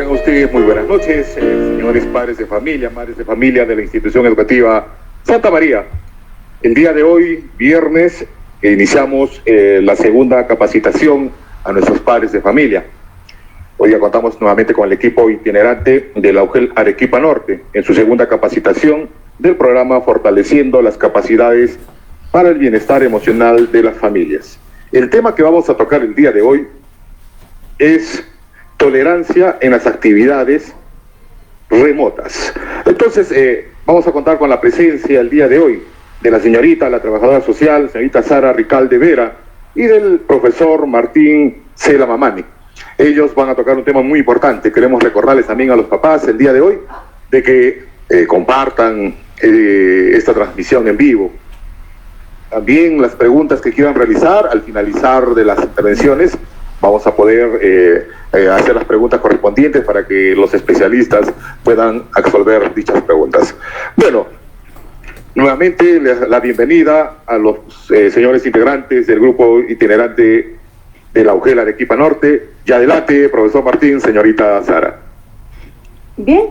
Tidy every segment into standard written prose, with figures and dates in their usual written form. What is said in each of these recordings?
Tengan ustedes muy buenas noches, señores padres de familia, madres de familia de la institución educativa Santa María. El día de hoy, viernes, iniciamos la segunda capacitación a nuestros padres de familia. Hoy ya contamos nuevamente con el equipo itinerante de la UGEL Arequipa Norte en su segunda capacitación del programa Fortaleciendo las Capacidades para el Bienestar Emocional de las Familias. El tema que vamos a tocar el día de hoy es tolerancia en las actividades remotas. Entonces, vamos a contar con la presencia el día de hoy de la señorita, la trabajadora social, señorita Sara Ricalde Vera, y del profesor Martín Cela Mamani. Ellos van a tocar un tema muy importante. Queremos recordarles también a los papás el día de hoy de que compartan esta transmisión en vivo. También las preguntas que quieran realizar al finalizar de las intervenciones, vamos a poder hacer las preguntas correspondientes para que los especialistas puedan absolver dichas preguntas. Bueno, nuevamente la bienvenida a los señores integrantes del grupo itinerante de la UGEL Arequipa Norte. Y adelante, profesor Martín, señorita Sara. Bien,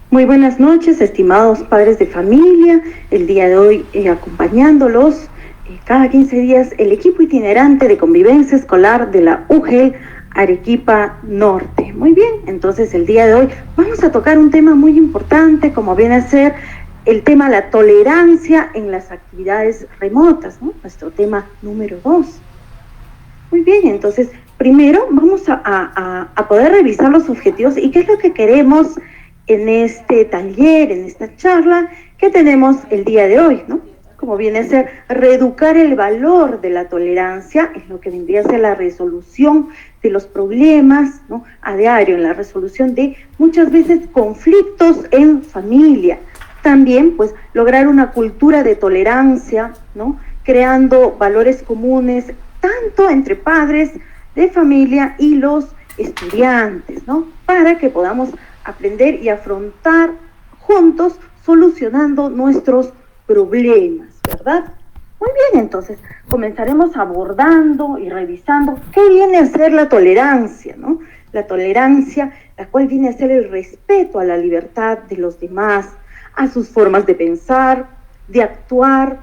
muy buenas noches, estimados padres de familia. El día de hoy acompañándolos cada 15 días el equipo itinerante de convivencia escolar de la UGEL Arequipa Norte. Muy bien, entonces el día de hoy vamos a tocar un tema muy importante, como viene a ser el tema la tolerancia en las actividades remotas, ¿no? Nuestro tema número 2. Muy bien, entonces primero vamos a poder revisar los objetivos y qué es lo que queremos en este taller, en esta charla que tenemos el día de hoy, ¿no? Como viene a ser reeducar el valor de la tolerancia, es lo que vendría a ser la resolución de los problemas, ¿no? A diario, en la resolución de muchas veces conflictos en familia. También, pues, lograr una cultura de tolerancia, ¿no? Creando valores comunes, tanto entre padres de familia y los estudiantes, ¿no? Para que podamos aprender y afrontar juntos, solucionando nuestros problemas, ¿verdad? Muy bien, entonces comenzaremos abordando y revisando qué viene a ser la tolerancia, ¿no? La tolerancia, la cual viene a ser el respeto a la libertad de los demás, a sus formas de pensar, de actuar,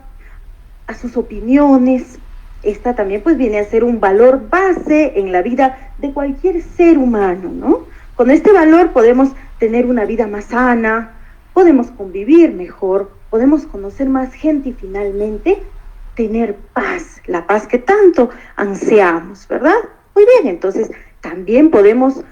a sus opiniones. Esta también pues viene a ser un valor base en la vida de cualquier ser humano, ¿no? Con este valor podemos tener una vida más sana, podemos convivir mejor, podemos conocer más gente y finalmente tener paz, la paz que tanto ansiamos, ¿verdad? Muy bien, entonces también podemos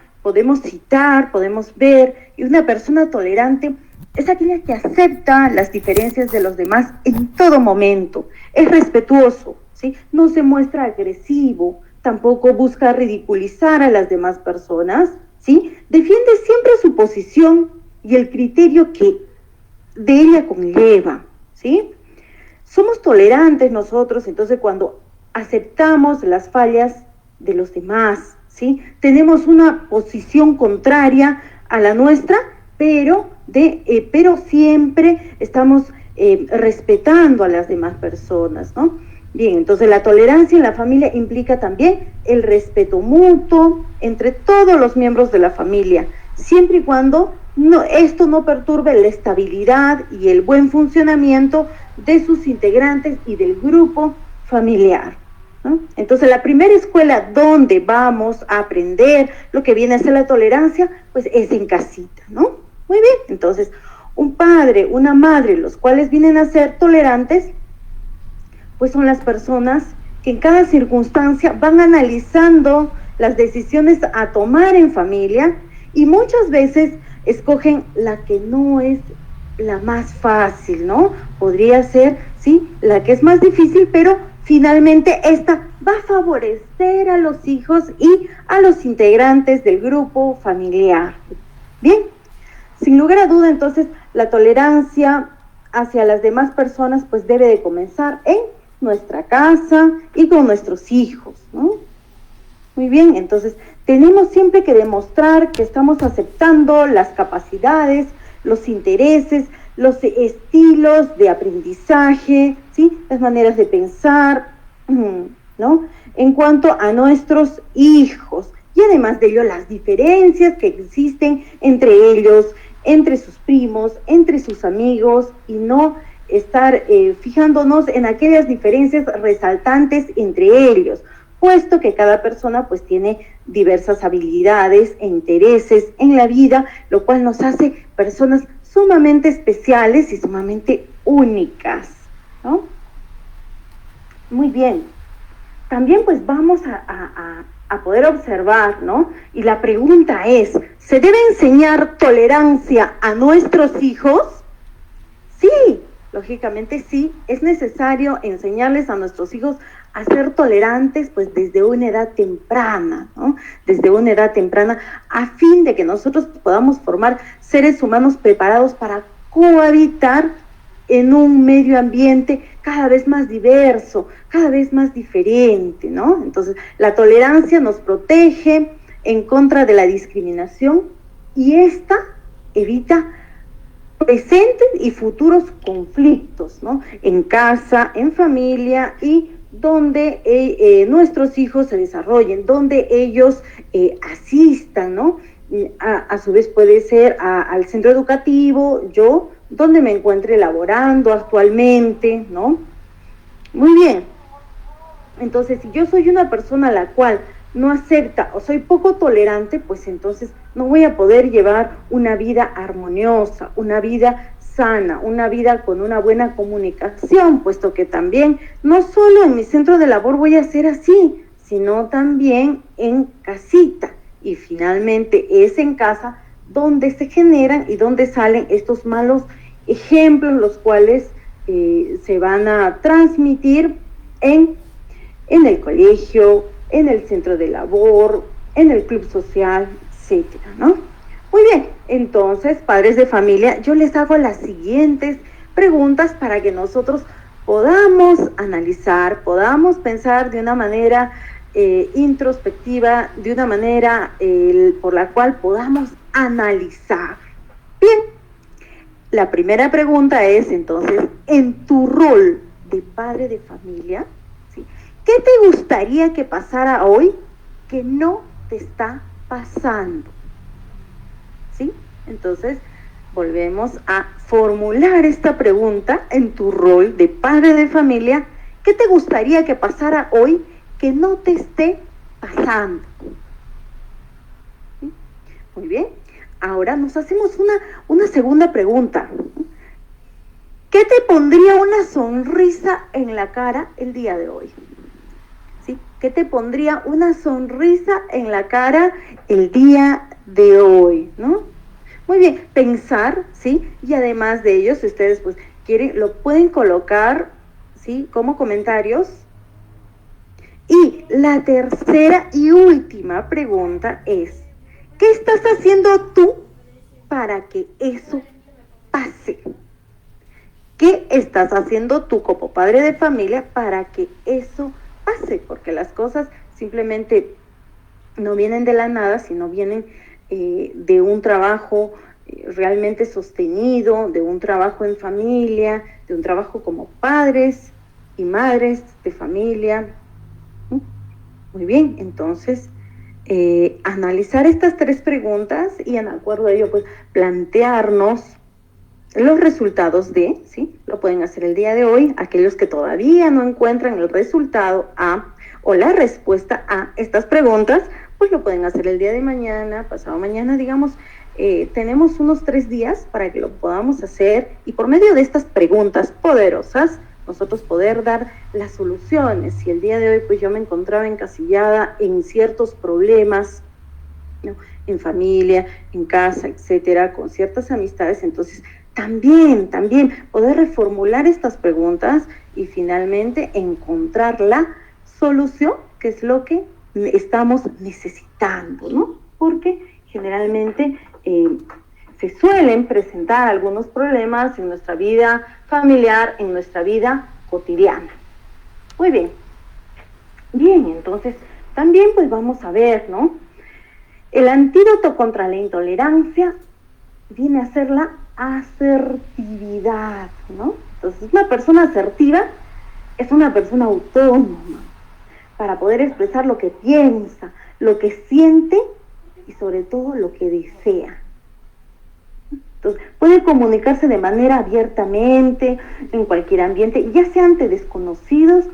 citar, podemos ver, y una persona tolerante es aquella que acepta las diferencias de los demás en todo momento, es respetuoso, ¿sí? No se muestra agresivo, tampoco busca ridiculizar a las demás personas, ¿sí? Defiende siempre su posición y el criterio que de ella conlleva, ¿sí? Somos tolerantes nosotros, entonces cuando aceptamos las fallas de los demás, ¿sí? Tenemos una posición contraria a la nuestra, pero siempre estamos respetando a las demás personas, ¿no? Bien, entonces la tolerancia en la familia implica también el respeto mutuo entre todos los miembros de la familia, siempre y cuando esto no perturbe la estabilidad y el buen funcionamiento de sus integrantes y del grupo familiar, ¿no? Entonces la primera escuela donde vamos a aprender lo que viene a ser la tolerancia, pues es en casita, ¿no? Muy bien, entonces un padre, una madre, los cuales vienen a ser tolerantes, pues son las personas que en cada circunstancia van analizando las decisiones a tomar en familia y muchas veces escogen la que no es la más fácil, ¿no? Podría ser, sí, la que es más difícil, pero finalmente esta va a favorecer a los hijos y a los integrantes del grupo familiar. Bien, sin lugar a duda, entonces, la tolerancia hacia las demás personas, pues debe de comenzar en nuestra casa y con nuestros hijos, ¿no? Muy bien, entonces tenemos siempre que demostrar que estamos aceptando las capacidades, los intereses, los estilos de aprendizaje, ¿sí? Las maneras de pensar, ¿no? En cuanto a nuestros hijos. y además de ello las diferencias que existen entre ellos, entre sus primos, entre sus amigos, y no estar fijándonos en aquellas diferencias resaltantes entre ellos, puesto que cada persona pues tiene diversas habilidades e intereses en la vida, lo cual nos hace personas sumamente especiales y sumamente únicas, ¿no? Muy bien. También pues vamos a poder observar, ¿no? Y la pregunta es, ¿se debe enseñar tolerancia a nuestros hijos? Sí, lógicamente sí, es necesario enseñarles a nuestros hijos a ser tolerantes pues desde una edad temprana, ¿no? Desde una edad temprana, a fin de que nosotros podamos formar seres humanos preparados para cohabitar en un medio ambiente cada vez más diverso, cada vez más diferente, ¿no? Entonces, la tolerancia nos protege en contra de la discriminación y esta evita presentes y futuros conflictos, ¿no? En casa, en familia y donde nuestros hijos se desarrollen, donde ellos asistan, ¿no? A su vez puede ser al centro educativo, yo, donde me encuentre laborando actualmente, ¿no? Muy bien. Entonces, si yo soy una persona la cual no acepta o soy poco tolerante, pues entonces no voy a poder llevar una vida armoniosa, una vida sana, una vida con una buena comunicación, puesto que también no solo en mi centro de labor voy a ser así, sino también en casita. Y finalmente es en casa donde se generan y donde salen estos malos ejemplos, los cuales se van a transmitir en el colegio, en el centro de labor, en el club social, etcétera, ¿no? Muy bien, entonces, padres de familia, yo les hago las siguientes preguntas para que nosotros podamos analizar, podamos pensar de una manera introspectiva, de una manera por la cual podamos analizar. Bien, la primera pregunta es, entonces, en tu rol de padre de familia, ¿sí? ¿Qué te gustaría que pasara hoy que no te está pasando? ¿Sí? Entonces, volvemos a formular esta pregunta en tu rol de padre de familia. ¿Qué te gustaría que pasara hoy que no te esté pasando? ¿Sí? Muy bien. Ahora nos hacemos una segunda pregunta. ¿Qué te pondría una sonrisa en la cara el día de hoy? ¿Sí? ¿Qué te pondría una sonrisa en la cara el día de hoy, ¿no? Muy bien, pensar, ¿sí? Y además de ello, si ustedes pues quieren, lo pueden colocar, ¿sí? Como comentarios. Y la tercera y última pregunta es, ¿qué estás haciendo tú para que eso pase? ¿Qué estás haciendo tú como padre de familia para que eso pase? Porque las cosas simplemente no vienen de la nada, sino vienen de un trabajo realmente sostenido, de un trabajo en familia, de un trabajo como padres y madres de familia. Muy bien, entonces analizar estas tres preguntas y en acuerdo a ello pues plantearnos los resultados de, ¿sí? Lo pueden hacer el día de hoy, aquellos que todavía no encuentran el resultado a o la respuesta a estas preguntas, pues lo pueden hacer el día de mañana, pasado mañana, digamos, tenemos unos 3 días para que lo podamos hacer y por medio de estas preguntas poderosas, nosotros poder dar las soluciones. Si el día de hoy pues yo me encontraba encasillada en ciertos problemas, ¿no? En familia, en casa, etcétera, con ciertas amistades, entonces también poder reformular estas preguntas y finalmente encontrar la solución, que es lo que estamos necesitando, ¿no? Porque generalmente se suelen presentar algunos problemas en nuestra vida familiar, en nuestra vida cotidiana. Muy bien. Bien, entonces también pues vamos a ver, ¿no? El antídoto contra la intolerancia viene a ser la asertividad, ¿no? Entonces, una persona asertiva es una persona autónoma para poder expresar lo que piensa, lo que siente y sobre todo lo que desea. Entonces, puede comunicarse de manera abiertamente, en cualquier ambiente, ya sea ante desconocidos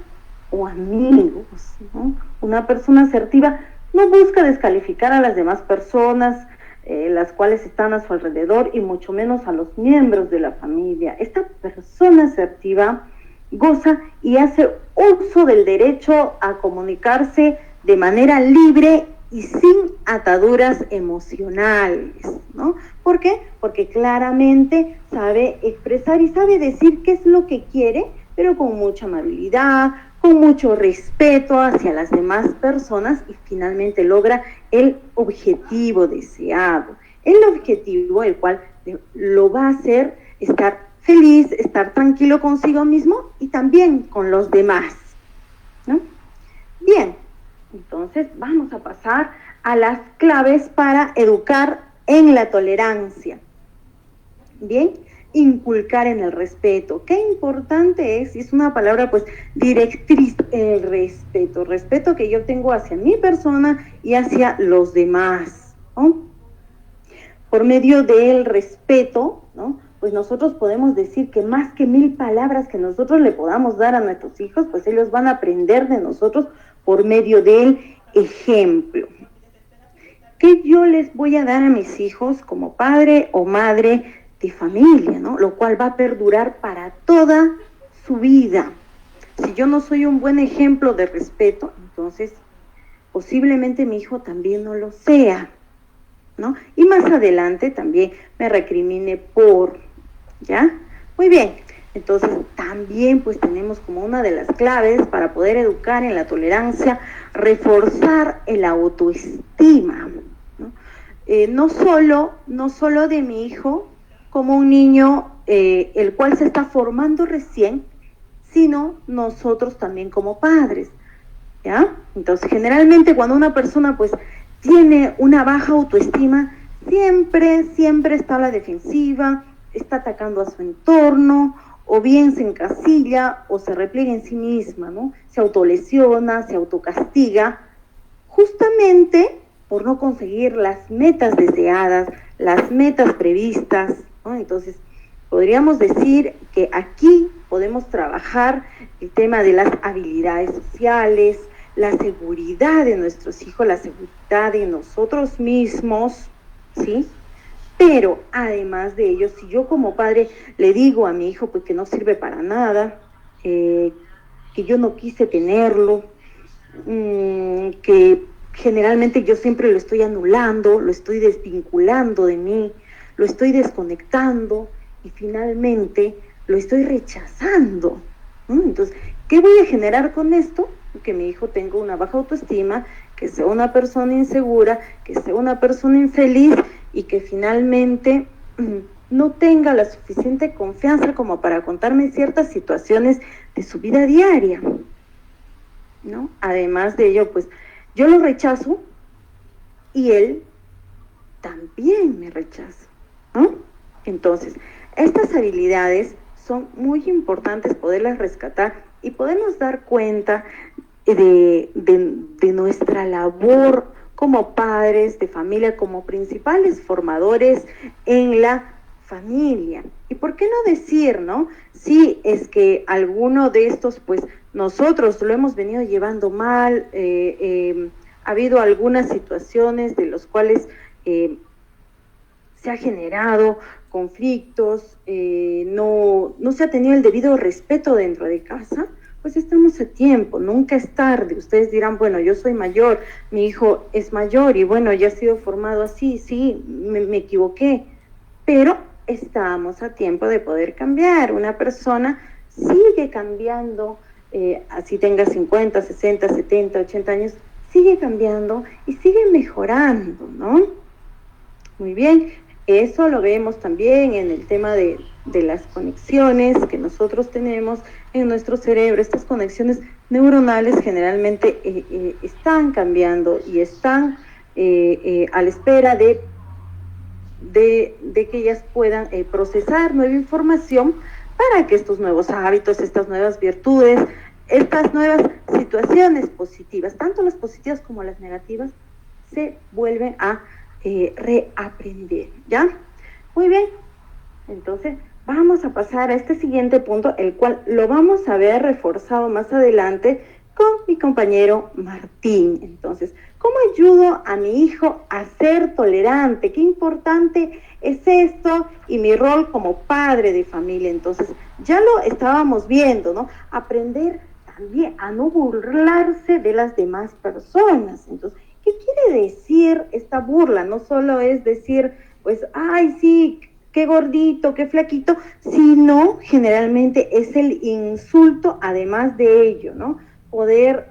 o amigos, ¿no? Una persona asertiva no busca descalificar a las demás personas, las cuales están a su alrededor, y mucho menos a los miembros de la familia. Esta persona asertiva goza y hace uso del derecho a comunicarse de manera libre y sin ataduras emocionales, ¿no? ¿Por qué? Porque claramente sabe expresar y sabe decir qué es lo que quiere, pero con mucha amabilidad, con mucho respeto hacia las demás personas, y finalmente logra el objetivo deseado. El objetivo, el cual lo va a hacer estar feliz, estar tranquilo consigo mismo y también con los demás, ¿no? Bien, entonces vamos a pasar a las claves para educar en la tolerancia. Bien, inculcar en el respeto. Qué importante es, y es una palabra pues directriz, el respeto que yo tengo hacia mi persona y hacia los demás, ¿no? Por medio del respeto, ¿no? Pues nosotros podemos decir que más que 1000 palabras que nosotros le podamos dar a nuestros hijos, pues ellos van a aprender de nosotros por medio del ejemplo. ¿Qué yo les voy a dar a mis hijos como padre o madre de familia, ¿no? Lo cual va a perdurar para toda su vida. Si yo no soy un buen ejemplo de respeto, entonces posiblemente mi hijo también no lo sea, ¿no? Y más adelante también me recrimine por, ¿ya? Muy bien, entonces también pues tenemos como una de las claves para poder educar en la tolerancia, reforzar el autoestima, ¿no? No solo de mi hijo como un niño el cual se está formando recién, sino nosotros también como padres, ¿ya? Entonces generalmente cuando una persona pues tiene una baja autoestima, siempre está a la defensiva, está atacando a su entorno, o bien se encasilla o se repliega en sí misma, ¿no? Se autolesiona, se autocastiga, justamente por no conseguir las metas deseadas, las metas previstas, ¿no? Entonces, podríamos decir que aquí podemos trabajar el tema de las habilidades sociales, la seguridad de nuestros hijos, la seguridad de nosotros mismos, ¿sí? Pero además de ello, si yo como padre le digo a mi hijo pues que no sirve para nada, que yo no quise tenerlo, que generalmente yo siempre lo estoy anulando, lo estoy desvinculando de mí, lo estoy desconectando y finalmente lo estoy rechazando, ¿no? Entonces, ¿qué voy a generar con esto? Que mi hijo tenga una baja autoestima, que sea una persona insegura, que sea una persona infeliz y que finalmente no tenga la suficiente confianza como para contarme ciertas situaciones de su vida diaria, ¿no? Además de ello, pues yo lo rechazo y él también me rechaza, ¿no? Entonces, estas habilidades son muy importantes poderlas rescatar y podernos dar cuenta de nuestra labor como padres de familia, como principales formadores en la familia. ¿Y por qué no decir, no? Si es que alguno de estos, pues nosotros lo hemos venido llevando mal, ha habido algunas situaciones de los cuales se ha generado conflictos, no se ha tenido el debido respeto dentro de casa, pues estamos a tiempo, nunca es tarde. Ustedes dirán, bueno, yo soy mayor, mi hijo es mayor y bueno, ya ha sido formado así, sí, me equivoqué, pero estamos a tiempo de poder cambiar. Una persona sigue cambiando, así tenga 50, 60, 70, 80 años, sigue cambiando y sigue mejorando, ¿no? Muy bien, eso lo vemos también en el tema de las conexiones que nosotros tenemos en nuestro cerebro. Estas conexiones neuronales generalmente están cambiando y están a la espera de que ellas puedan procesar nueva información para que estos nuevos hábitos, estas nuevas virtudes, estas nuevas situaciones positivas, tanto las positivas como las negativas, se vuelven a reaprender, ¿ya? Muy bien, entonces vamos a pasar a este siguiente punto, el cual lo vamos a ver reforzado más adelante con mi compañero Martín. Entonces, ¿cómo ayudo a mi hijo a ser tolerante? Qué importante es esto y mi rol como padre de familia. Entonces, ya lo estábamos viendo, ¿no? Aprender también a no burlarse de las demás personas. Entonces, ¿qué quiere decir esta burla? No solo es decir, pues, ay, sí, qué gordito, qué flaquito, sino generalmente es el insulto además de ello, ¿no? Poder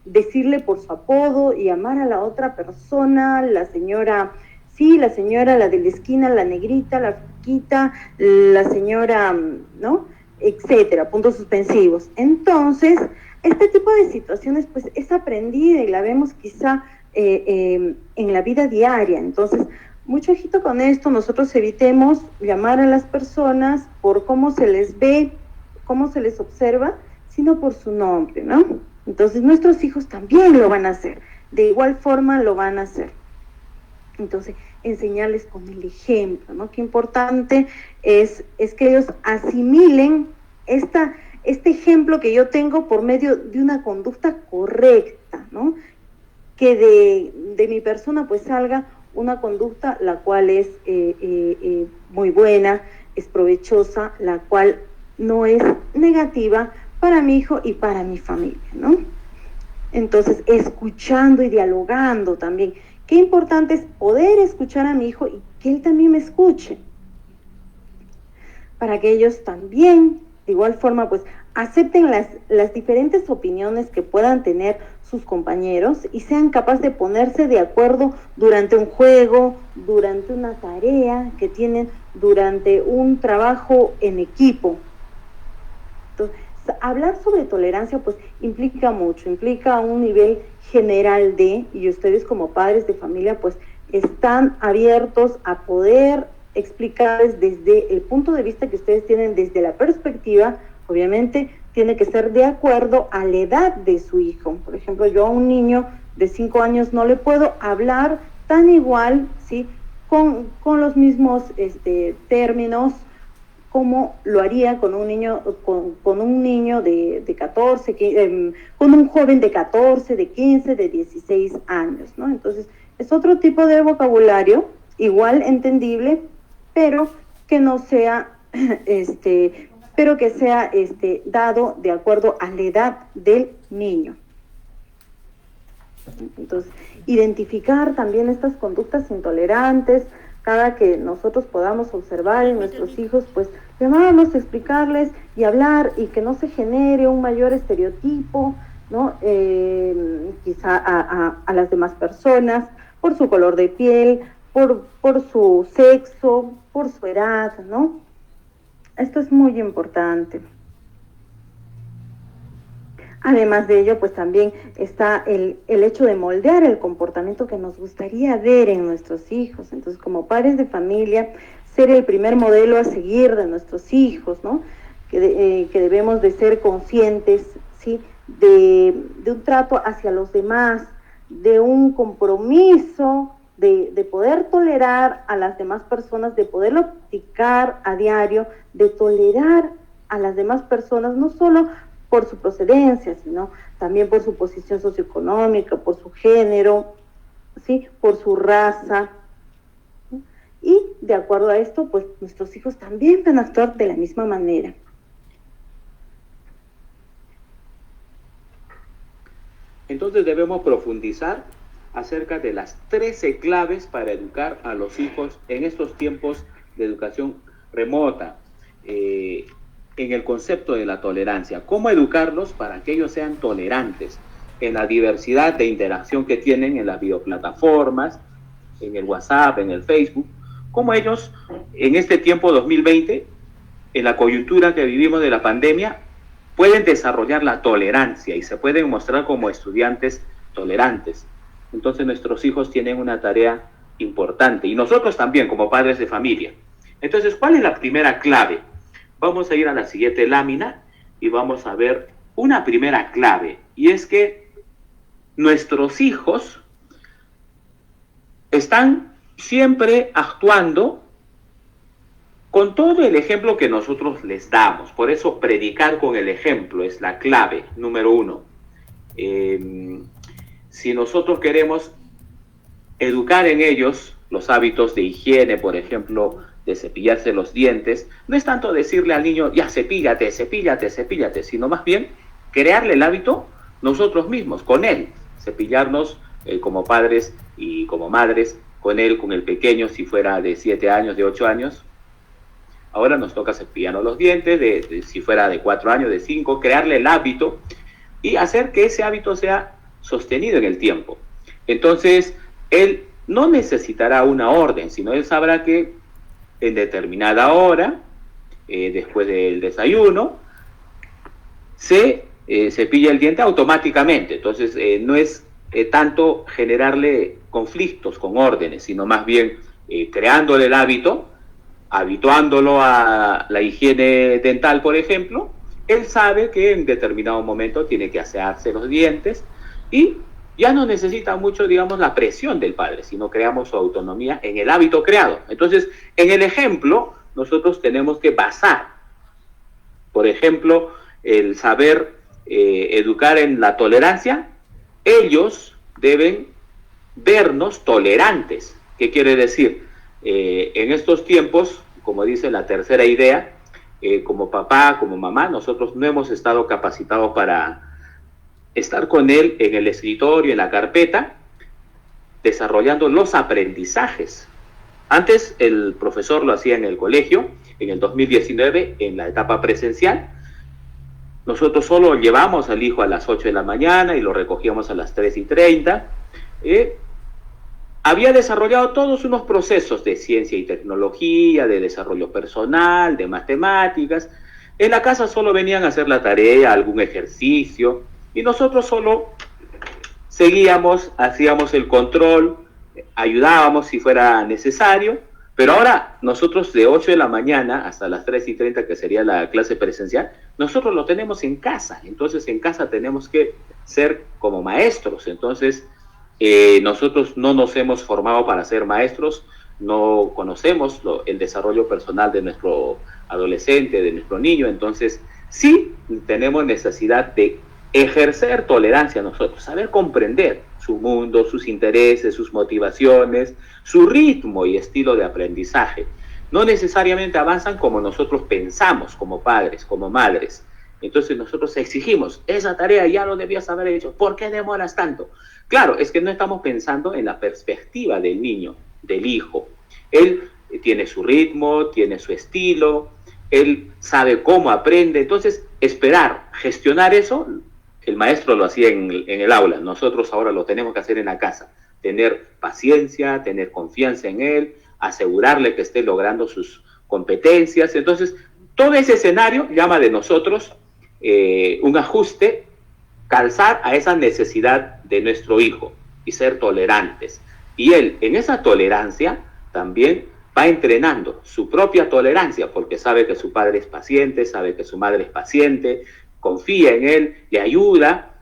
decirle por su apodo y llamar a la otra persona, la señora, sí, la señora, la de la esquina, la negrita, la flaquita, la señora, ¿no? Etcétera, puntos suspensivos. Entonces, este tipo de situaciones pues es aprendida y la vemos quizá en la vida diaria. Entonces, mucho ojito con esto, nosotros evitemos llamar a las personas por cómo se les ve, cómo se les observa, sino por su nombre, ¿no? Entonces, nuestros hijos también lo van a hacer, de igual forma lo van a hacer. Entonces, enseñarles con el ejemplo, ¿no? Qué importante es que ellos asimilen este ejemplo que yo tengo por medio de una conducta correcta, ¿no? Que de mi persona pues salga una conducta la cual es muy buena, es provechosa, la cual no es negativa para mi hijo y para mi familia, ¿no? Entonces, escuchando y dialogando también. Qué importante es poder escuchar a mi hijo y que él también me escuche, para que ellos también, de igual forma, pues acepten las diferentes opiniones que puedan tener sus compañeros y sean capaces de ponerse de acuerdo durante un juego, durante una tarea que tienen, durante un trabajo en equipo. Entonces, hablar sobre tolerancia pues implica mucho, implica un nivel general y ustedes como padres de familia pues están abiertos a poder explicarles desde el punto de vista que ustedes tienen, desde la perspectiva, obviamente tiene que ser de acuerdo a la edad de su hijo. Por ejemplo, yo a un niño de 5 años no le puedo hablar tan igual, ¿sí? Con los mismos términos como lo haría con un niño, con un niño de 14, con un joven de 14, de 15, de 16 años, ¿no? Entonces, es otro tipo de vocabulario, igual entendible, pero que no sea, pero que sea dado de acuerdo a la edad del niño. Entonces, identificar también estas conductas intolerantes, cada que nosotros podamos observar en nuestros hijos, pues llamarlos, explicarles y hablar y que no se genere un mayor estereotipo, ¿no? Quizá a las demás personas, por su color de piel, por su sexo, por su edad, ¿no? Esto es muy importante. Además de ello, pues también está el hecho de moldear el comportamiento que nos gustaría ver en nuestros hijos. Entonces, como padres de familia, ser el primer modelo a seguir de nuestros hijos, ¿no? Que debemos de ser conscientes, ¿sí? De un trato hacia los demás, de un compromiso, de poder tolerar a las demás personas, de poderlo practicar a diario, de tolerar a las demás personas, no solo por su procedencia, sino también por su posición socioeconómica, por su género, ¿sí? Por su raza. Y de acuerdo a esto, pues nuestros hijos también van a actuar de la misma manera. Entonces debemos profundizar acerca de las 13 claves para educar a los hijos en estos tiempos de educación remota. En el concepto de la tolerancia, cómo educarlos para que ellos sean tolerantes en la diversidad de interacción que tienen en las videoplataformas, en el WhatsApp, en el Facebook, cómo ellos en este tiempo 2020, en la coyuntura que vivimos de la pandemia, pueden desarrollar la tolerancia y se pueden mostrar como estudiantes tolerantes. Entonces nuestros hijos tienen una tarea importante y nosotros también como padres de familia. Entonces, ¿cuál es la primera clave? Vamos a ir a la siguiente lámina y vamos a ver una primera clave, y es que nuestros hijos están siempre actuando con todo el ejemplo que nosotros les damos. Por eso predicar con el ejemplo es la clave, número uno. Si nosotros queremos educar en ellos los hábitos de higiene, por ejemplo, de cepillarse los dientes, no es tanto decirle al niño, ya cepíllate, cepíllate, cepíllate, sino más bien crearle el hábito nosotros mismos, con él, cepillarnos como padres y como madres, con él, con el pequeño, si fuera de 7 años, de 8 años. Ahora nos toca cepillarnos los dientes, si fuera de 4 años, de 5, crearle el hábito y hacer que ese hábito sea sostenido en el tiempo. Entonces, él no necesitará una orden, sino él sabrá que en determinada hora, después del desayuno, se cepilla el diente automáticamente. Entonces, no es tanto generarle conflictos con órdenes, sino más bien creándole el hábito, habituándolo a la higiene dental, por ejemplo. Él sabe que en determinado momento tiene que asearse los dientes y ya no necesita mucho, digamos, la presión del padre, sino creamos su autonomía en el hábito creado. Entonces, en el ejemplo, nosotros tenemos que basar, por ejemplo, el saber educar en la tolerancia. Ellos deben vernos tolerantes. ¿Qué quiere decir? En estos tiempos, como dice la tercera idea, como papá, como mamá, nosotros no hemos estado capacitados para estar con él en el escritorio, en la carpeta, desarrollando los aprendizajes. Antes el profesor lo hacía en el colegio, en el 2019, en la etapa presencial. Nosotros solo llevamos al hijo a las 8 de la mañana y lo recogíamos a las 3:30. Había desarrollado todos unos procesos de ciencia y tecnología, de desarrollo personal, de matemáticas. En la casa solo venían a hacer la tarea, algún ejercicio, y nosotros solo seguíamos, hacíamos el control, ayudábamos si fuera necesario, pero ahora nosotros de 8 de la mañana hasta las 3:30, que sería la clase presencial, nosotros lo tenemos en casa. Entonces en casa tenemos que ser como maestros. Entonces nosotros no nos hemos formado para ser maestros, no conocemos el desarrollo personal de nuestro adolescente, de nuestro niño. Entonces sí tenemos necesidad de ejercer tolerancia nosotros, saber comprender su mundo, sus intereses, sus motivaciones, su ritmo y estilo de aprendizaje. No necesariamente avanzan como nosotros pensamos, como padres, como madres. Entonces nosotros exigimos, esa tarea ya lo debías haber hecho, ¿por qué demoras tanto? Claro, es que no estamos pensando en la perspectiva del niño, del hijo. Él tiene su ritmo, tiene su estilo, él sabe cómo aprende. Entonces, esperar, gestionar eso, el maestro lo hacía en el aula, nosotros ahora lo tenemos que hacer en la casa. Tener paciencia, tener confianza en él, asegurarle que esté logrando sus competencias. Entonces, todo ese escenario llama de nosotros un ajuste, calzar a esa necesidad de nuestro hijo y ser tolerantes. Y él, en esa tolerancia, también va entrenando su propia tolerancia, porque sabe que su padre es paciente, sabe que su madre es paciente, confía en él, le ayuda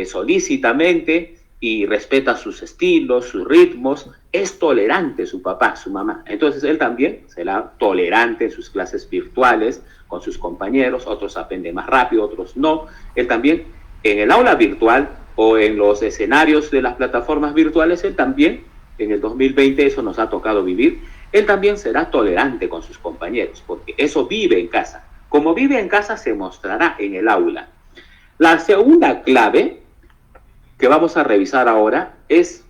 solícitamente y respeta sus estilos, sus ritmos. Es tolerante su papá, su mamá. Entonces él también será tolerante en sus clases virtuales con sus compañeros. Otros aprenden más rápido, otros no. Él también en el aula virtual o en los escenarios de las plataformas virtuales, él también, en el 2020 eso nos ha tocado vivir, él también será tolerante con sus compañeros, porque eso vive en casa. Como vive en casa, se mostrará en el aula. La segunda clave que vamos a revisar ahora es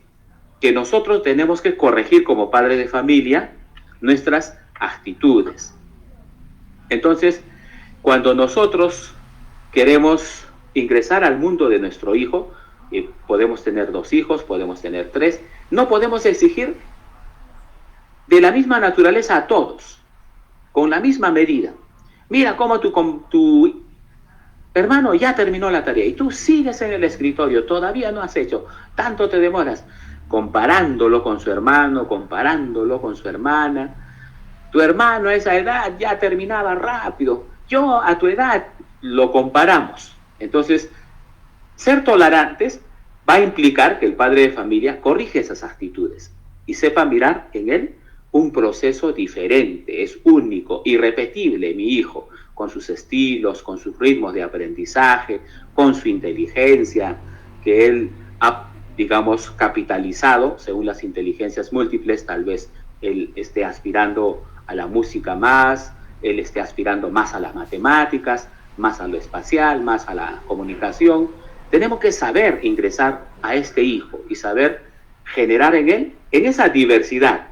que nosotros tenemos que corregir como padres de familia nuestras actitudes. Entonces, cuando nosotros queremos ingresar al mundo de nuestro hijo, podemos tener 2 hijos, podemos tener 3, no podemos exigir de la misma naturaleza a todos, con la misma medida. Mira cómo tu hermano ya terminó la tarea y tú sigues en el escritorio, todavía no has hecho, tanto te demoras, comparándolo con su hermano, comparándolo con su hermana. Tu hermano a esa edad ya terminaba rápido, yo a tu edad, lo comparamos. Entonces, ser tolerantes va a implicar que el padre de familia corrige esas actitudes. y sepa mirar en él un proceso diferente, es único, irrepetible, mi hijo, con sus estilos, con sus ritmos de aprendizaje, con su inteligencia, que él ha, digamos, capitalizado según las inteligencias múltiples. Tal vez él esté aspirando a la música más, él esté aspirando más a las matemáticas, más a lo espacial, más a la comunicación. Tenemos que saber ingresar a este hijo y saber generar en él, en esa diversidad.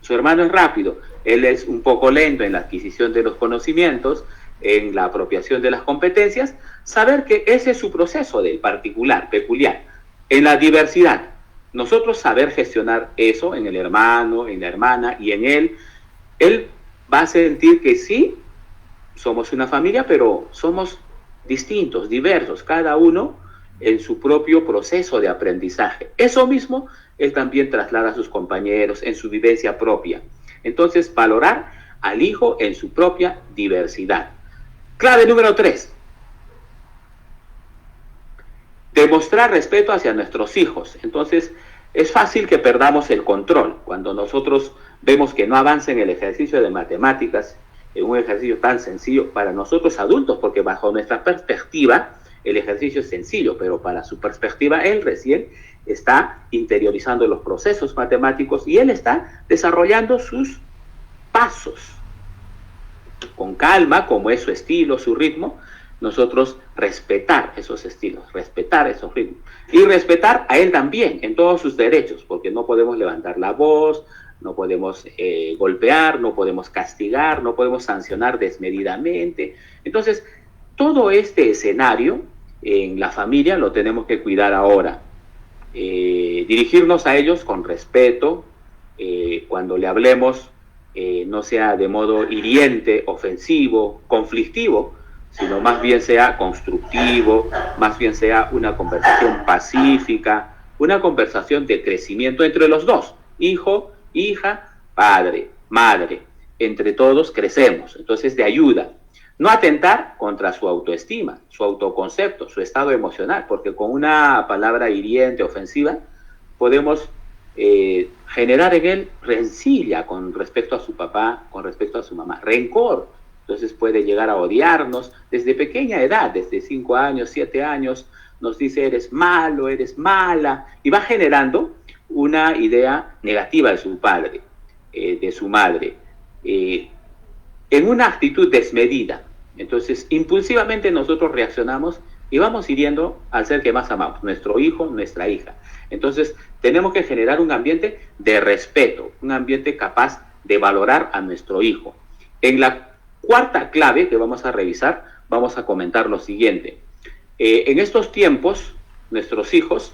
Su hermano es rápido, él es un poco lento en la adquisición de los conocimientos, en la apropiación de las competencias, saber que ese es su proceso del particular, peculiar. En la diversidad, nosotros saber gestionar eso en el hermano, en la hermana y en él va a sentir que sí, somos una familia, pero somos distintos, diversos, cada uno en su propio proceso de aprendizaje. Eso mismo él también traslada a sus compañeros en su vivencia propia. Entonces, valorar al hijo en su propia diversidad. Clave número 3. Demostrar respeto hacia nuestros hijos. Entonces, es fácil que perdamos el control cuando nosotros vemos que no avanza en el ejercicio de matemáticas, en un ejercicio tan sencillo para nosotros adultos, porque bajo nuestra perspectiva el ejercicio es sencillo, pero para su perspectiva él recién está interiorizando los procesos matemáticos y él está desarrollando sus pasos. Con calma, como es su estilo, su ritmo, nosotros respetar esos estilos, respetar esos ritmos y respetar a él también en todos sus derechos, porque no podemos levantar la voz, no podemos golpear, no podemos castigar, no podemos sancionar desmedidamente. Entonces, todo este escenario en la familia lo tenemos que cuidar ahora. Dirigirnos a ellos con respeto, cuando le hablemos, no sea de modo hiriente, ofensivo, conflictivo, sino más bien sea constructivo, más bien sea una conversación pacífica, una conversación de crecimiento entre los dos, hijo, hija, padre, madre, entre todos crecemos, entonces de ayuda. No atentar contra su autoestima, su autoconcepto, su estado emocional, porque con una palabra hiriente, ofensiva, podemos generar en él rencilla con respecto a su papá, con respecto a su mamá, rencor. Entonces puede llegar a odiarnos desde pequeña edad, desde 5 años, 7 años, nos dice eres malo, eres mala, y va generando una idea negativa de su padre, de su madre, en una actitud desmedida. Entonces, impulsivamente nosotros reaccionamos y vamos hiriendo al ser que más amamos, nuestro hijo, nuestra hija. Entonces, tenemos que generar un ambiente de respeto, un ambiente capaz de valorar a nuestro hijo. En la cuarta clave que vamos a revisar, vamos a comentar lo siguiente. En estos tiempos, nuestros hijos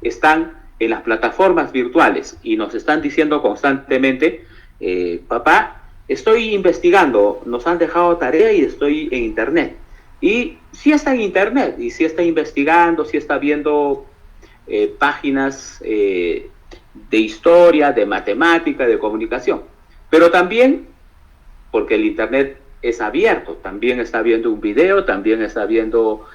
están en las plataformas virtuales y nos están diciendo constantemente, papá, estoy investigando, nos han dejado tarea y estoy en internet. Y sí está en internet, y sí está investigando, sí está viendo páginas de historia, de matemática, de comunicación. Pero también, porque el internet es abierto, también está viendo un video, también está viendo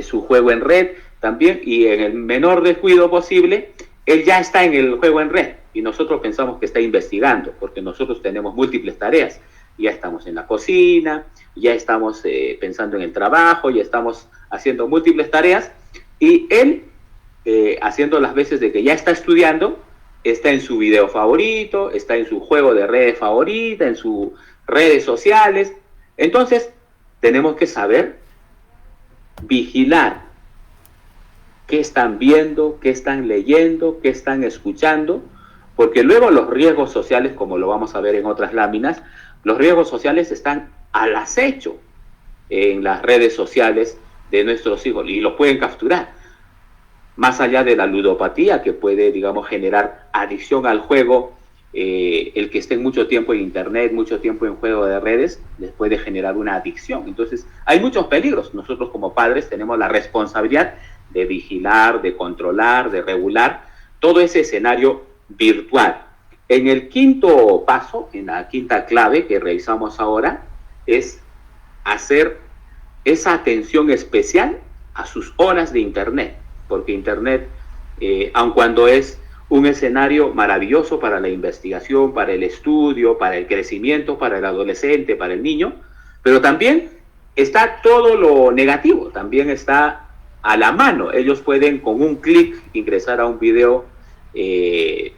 su juego en red, también, y en el menor descuido posible, él ya está en el juego en red. Y nosotros pensamos que está investigando, porque nosotros tenemos múltiples tareas. Ya estamos en la cocina, ya estamos pensando en el trabajo, ya estamos haciendo múltiples tareas, y él, haciendo las veces de que ya está estudiando, está en su video favorito, está en su juego de redes favorita, en sus redes sociales. Entonces, tenemos que saber vigilar qué están viendo, qué están leyendo, qué están escuchando, porque luego los riesgos sociales, como lo vamos a ver en otras láminas, los riesgos sociales están al acecho en las redes sociales de nuestros hijos y los pueden capturar. Más allá de la ludopatía que puede, digamos, generar adicción al juego, el que estén mucho tiempo en internet, mucho tiempo en juego de redes, les puede generar una adicción. Entonces, hay muchos peligros. Nosotros como padres tenemos la responsabilidad de vigilar, de controlar, de regular todo ese escenario virtual. En el quinto paso, en la quinta clave que revisamos ahora, es hacer esa atención especial a sus horas de internet, porque internet, aun cuando es un escenario maravilloso para la investigación, para el estudio, para el crecimiento, para el adolescente, para el niño, pero también está todo lo negativo, también está a la mano. Ellos pueden con un clic ingresar a un video que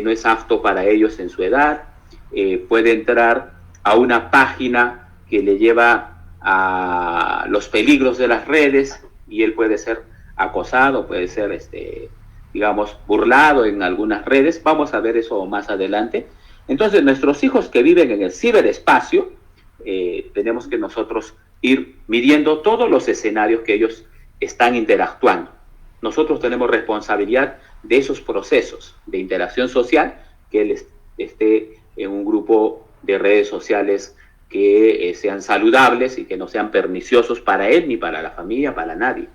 no es apto para ellos en su edad, puede entrar a una página que le lleva a los peligros de las redes y él puede ser acosado, puede ser digamos, burlado en algunas redes. Vamos a ver eso más adelante. Entonces, nuestros hijos que viven en el ciberespacio, tenemos que nosotros ir midiendo todos los escenarios que ellos están interactuando. Nosotros tenemos responsabilidad de esos procesos de interacción social, que él esté en un grupo de redes sociales que sean saludables y que no sean perniciosos para él, ni para la familia, para nadie.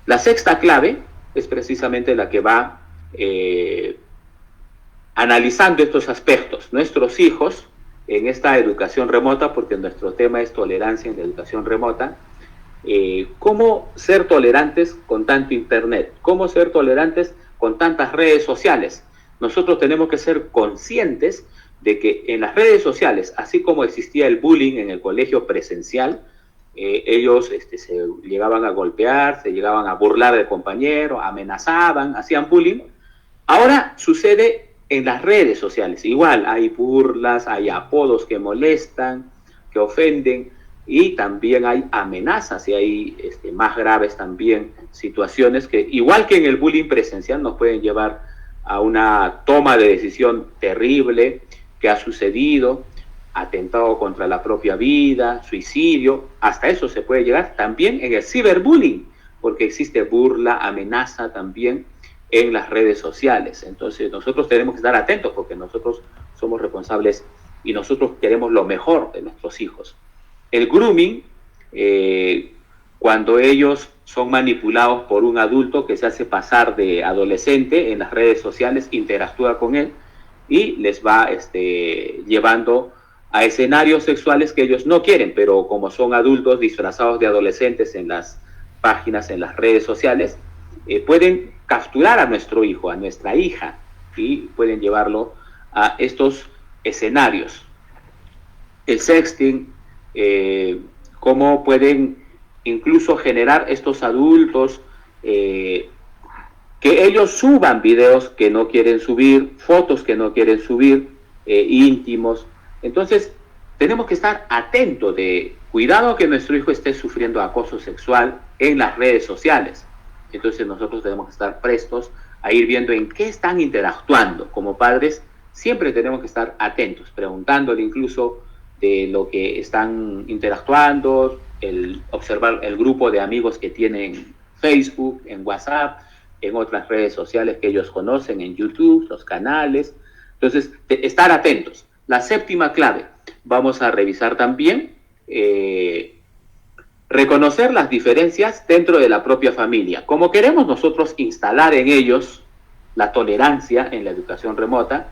La sexta clave es precisamente la que va analizando estos aspectos. Nuestros hijos, en esta educación remota, porque nuestro tema es tolerancia en la educación remota, cómo ser tolerantes con tanto internet, cómo ser tolerantes con tantas redes sociales. Nosotros tenemos que ser conscientes de que en las redes sociales, así como existía el bullying en el colegio presencial, ellos se llegaban a golpear, se llegaban a burlar del compañero, amenazaban, hacían bullying. Ahora sucede en las redes sociales. Igual hay burlas, hay apodos que molestan, que ofenden, y también hay amenazas y hay más graves también situaciones que, igual que en el bullying presencial, nos pueden llevar a una toma de decisión terrible que ha sucedido, atentado contra la propia vida, suicidio, hasta eso se puede llegar también en el ciberbullying, porque existe burla, amenaza también en las redes sociales. Entonces nosotros tenemos que estar atentos porque nosotros somos responsables y nosotros queremos lo mejor de nuestros hijos. El grooming, cuando ellos son manipulados por un adulto que se hace pasar de adolescente en las redes sociales, interactúa con él y les va llevando a escenarios sexuales que ellos no quieren, pero como son adultos disfrazados de adolescentes en las páginas, en las redes sociales, pueden capturar a nuestro hijo, a nuestra hija, y pueden llevarlo a estos escenarios. El sexting, cómo pueden incluso generar estos adultos que ellos suban videos que no quieren subir, fotos que no quieren subir, íntimos. Entonces tenemos que estar atentos de cuidado que nuestro hijo esté sufriendo acoso sexual en las redes sociales. Entonces nosotros tenemos que estar prestos a ir viendo en qué están interactuando. Como padres siempre tenemos que estar atentos, preguntándole incluso de lo que están interactuando, observar el grupo de amigos que tienen en Facebook, en WhatsApp, en otras redes sociales que ellos conocen, en YouTube, los canales. Entonces, estar atentos. La séptima clave, vamos a revisar también, reconocer las diferencias dentro de la propia familia. Como queremos nosotros instalar en ellos la tolerancia en la educación remota,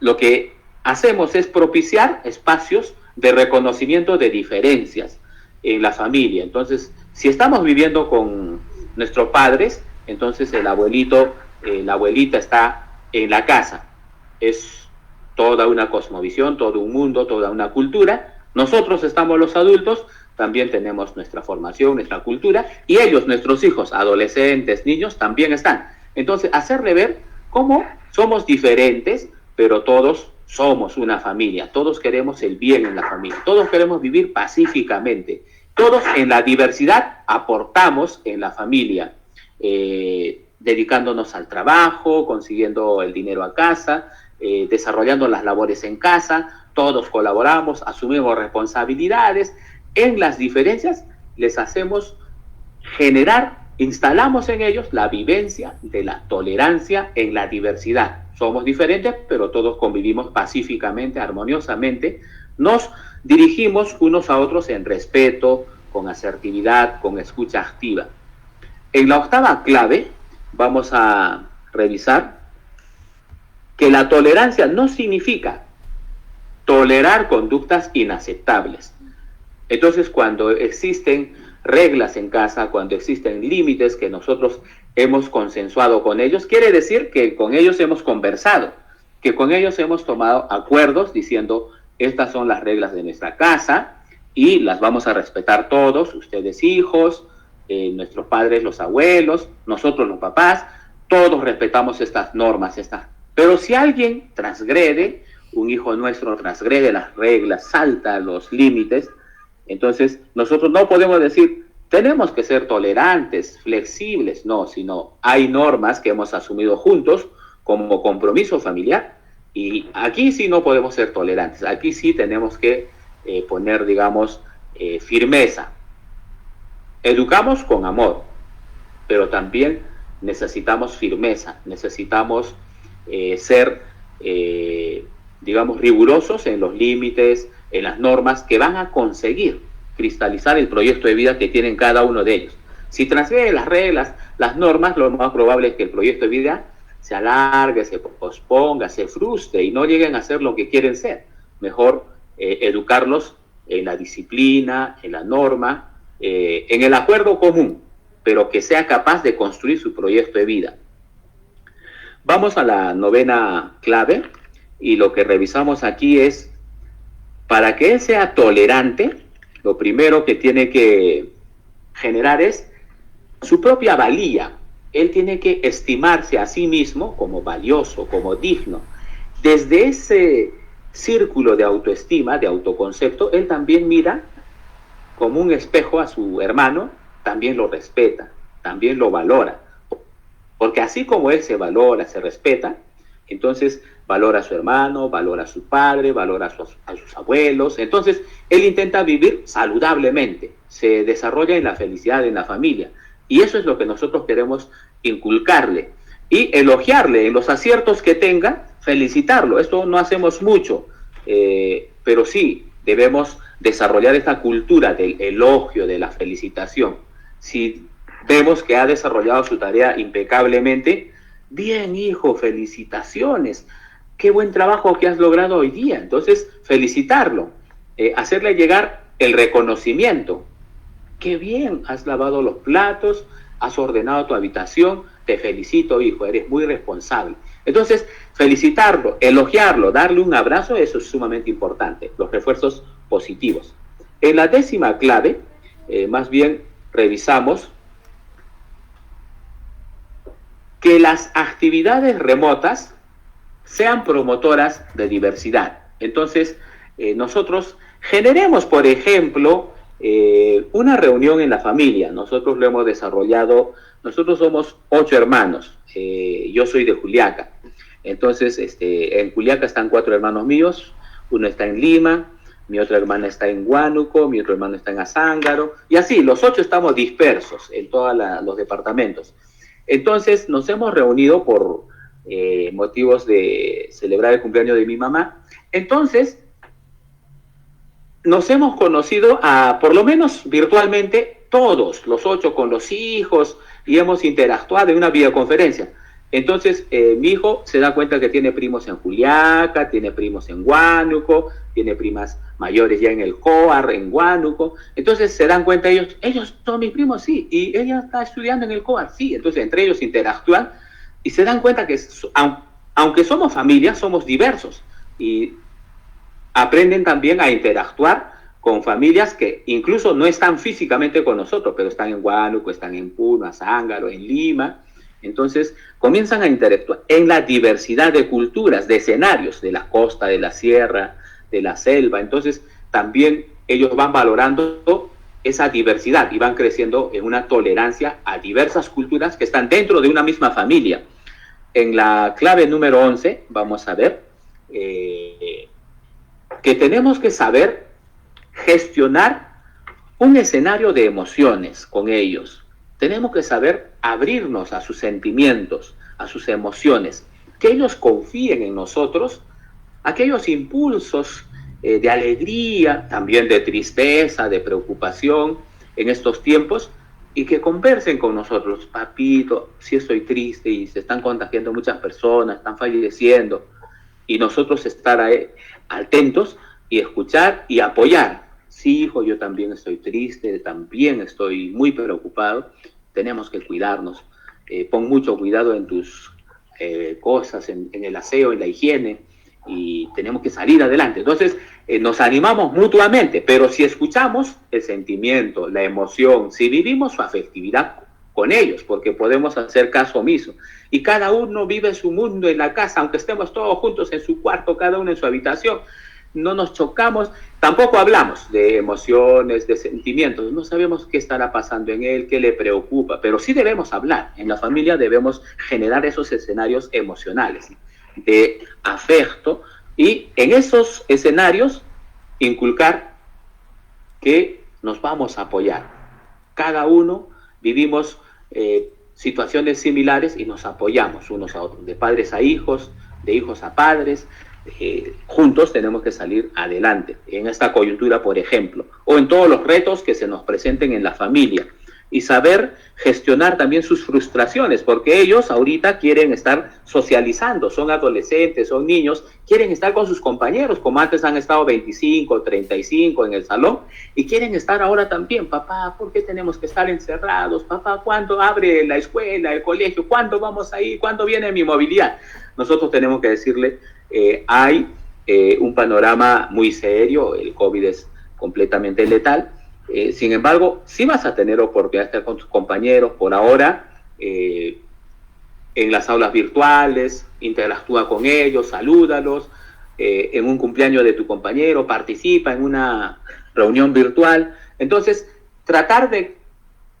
lo que hacemos es propiciar espacios de reconocimiento de diferencias en la familia. Entonces, si estamos viviendo con nuestros padres, entonces el abuelito, la abuelita está en la casa. Es toda una cosmovisión, todo un mundo, toda una cultura. Nosotros estamos los adultos, también tenemos nuestra formación, nuestra cultura, y ellos, nuestros hijos, adolescentes, niños, también están. Entonces, hacerle ver cómo somos diferentes, pero todos somos una familia, todos queremos el bien en la familia, todos queremos vivir pacíficamente, todos en la diversidad aportamos en la familia, dedicándonos al trabajo, consiguiendo el dinero a casa, desarrollando las labores en casa, todos colaboramos, asumimos responsabilidades. En las diferencias les hacemos generar, instalamos en ellos la vivencia de la tolerancia en la diversidad. Somos diferentes, pero todos convivimos pacíficamente, armoniosamente. Nos dirigimos unos a otros en respeto, con asertividad, con escucha activa. En la octava clave vamos a revisar que la tolerancia no significa tolerar conductas inaceptables. Entonces, cuando existen reglas en casa, cuando existen límites que nosotros hemos consensuado con ellos, quiere decir que con ellos hemos conversado, que con ellos hemos tomado acuerdos diciendo, estas son las reglas de nuestra casa y las vamos a respetar todos, ustedes hijos, nuestros padres, los abuelos, nosotros los papás, todos respetamos estas normas. Pero si alguien transgrede, un hijo nuestro transgrede las reglas, salta los límites, entonces nosotros no podemos decir, tenemos que ser tolerantes, flexibles, no, sino hay normas que hemos asumido juntos como compromiso familiar y aquí sí no podemos ser tolerantes, aquí sí tenemos que poner, digamos, firmeza. Educamos con amor, pero también necesitamos firmeza, necesitamos ser, digamos, rigurosos en los límites, en las normas que van a conseguir cristalizar el proyecto de vida que tienen cada uno de ellos. Si transgreden las reglas, las normas, lo más probable es que el proyecto de vida se alargue, se posponga, se frustre y no lleguen a ser lo que quieren ser. Mejor educarlos en la disciplina, en la norma, en el acuerdo común, pero que sea capaz de construir su proyecto de vida. Vamos a la novena clave y lo que revisamos aquí es, para que él sea tolerante, lo primero que tiene que generar es su propia valía. Él tiene que estimarse a sí mismo como valioso, como digno. Desde ese círculo de autoestima, de autoconcepto, él también mira como un espejo a su hermano, también lo respeta, también lo valora. Porque así como él se valora, se respeta, entonces valora a su hermano, valora a su padre, valora a sus abuelos. Entonces él intenta vivir saludablemente, se desarrolla en la felicidad, en la familia. Y eso es lo que nosotros queremos inculcarle. Y elogiarle en los aciertos que tenga, felicitarlo. Esto no hacemos mucho, pero sí debemos desarrollar esta cultura del elogio, de la felicitación. Si vemos que ha desarrollado su tarea impecablemente, bien hijo, felicitaciones, qué buen trabajo que has logrado hoy día. Entonces felicitarlo, hacerle llegar el reconocimiento. Qué bien, has lavado los platos, has ordenado tu habitación, te felicito hijo, eres muy responsable. Entonces felicitarlo, elogiarlo, darle un abrazo, eso es sumamente importante, los refuerzos positivos. En la décima clave, más bien revisamos que las actividades remotas sean promotoras de diversidad. Entonces, nosotros generemos, por ejemplo, una reunión en la familia. Nosotros lo hemos desarrollado, nosotros somos 8 hermanos, yo soy de Juliaca. Entonces, en Juliaca están 4 hermanos míos, uno está en Lima, mi otra hermana está en Huánuco, mi otro hermano está en Azángaro, y así, los 8 estamos dispersos en todos los departamentos. Entonces nos hemos reunido por motivos de celebrar el cumpleaños de mi mamá. Entonces nos hemos conocido por lo menos virtualmente todos, los 8 con los hijos, y hemos interactuado en una videoconferencia. Entonces mi hijo se da cuenta que tiene primos en Juliaca, tiene primos en Huánuco, tiene primas mayores ya en el COAR, en Huánuco. Entonces se dan cuenta ellos son mis primos, sí, y ella está estudiando en el COAR, sí. Entonces entre ellos interactúan y se dan cuenta que aunque somos familia, somos diversos y aprenden también a interactuar con familias que incluso no están físicamente con nosotros, pero están en Huánuco, están en Puno, Azángaro, en Lima. Entonces comienzan a interactuar en la diversidad de culturas, de escenarios, de la costa, de la sierra, de la selva. Entonces también ellos van valorando esa diversidad y van creciendo en una tolerancia a diversas culturas que están dentro de una misma familia. En la clave número 11 vamos a ver que tenemos que saber gestionar un escenario de emociones con ellos. Tenemos que saber abrirnos a sus sentimientos, a sus emociones, que ellos confíen en nosotros, aquellos impulsos de alegría, también de tristeza, de preocupación en estos tiempos, y que conversen con nosotros. Papito, sí estoy triste y se están contagiando muchas personas, están falleciendo, y nosotros estar ahí, atentos y escuchar y apoyar. Sí, hijo, yo también estoy triste, también estoy muy preocupado, tenemos que cuidarnos. pon mucho cuidado en tus cosas, en el aseo, en la higiene, y tenemos que salir adelante. Entonces, nos animamos mutuamente, pero si escuchamos el sentimiento, la emoción, si vivimos su afectividad con ellos, porque podemos hacer caso omiso, y cada uno vive su mundo en la casa, aunque estemos todos juntos en su cuarto, cada uno en su habitación, no nos chocamos, tampoco hablamos de emociones, de sentimientos, no sabemos qué estará pasando en él, qué le preocupa, pero sí debemos hablar. En la familia debemos generar esos escenarios emocionales de afecto, y en esos escenarios inculcar que nos vamos a apoyar. Cada uno vivimos situaciones similares y nos apoyamos unos a otros, de padres a hijos, de hijos a padres. Juntos tenemos que salir adelante en esta coyuntura, por ejemplo, o en todos los retos que se nos presenten en la familia, y saber gestionar también sus frustraciones, porque ellos ahorita quieren estar socializando, son adolescentes, son niños, quieren estar con sus compañeros, como antes han estado 25, 35 en el salón, y quieren estar ahora también. Papá, ¿por qué tenemos que estar encerrados? Papá, ¿cuándo abre la escuela, el colegio? ¿Cuándo vamos a ir? ¿Cuándo viene mi movilidad? Nosotros tenemos que decirle, hay un panorama muy serio, el COVID es completamente letal. Sin embargo, sí vas a tener oportunidad de estar con tus compañeros por ahora, en las aulas virtuales, interactúa con ellos, salúdalos, en un cumpleaños de tu compañero, participa en una reunión virtual. Entonces, tratar de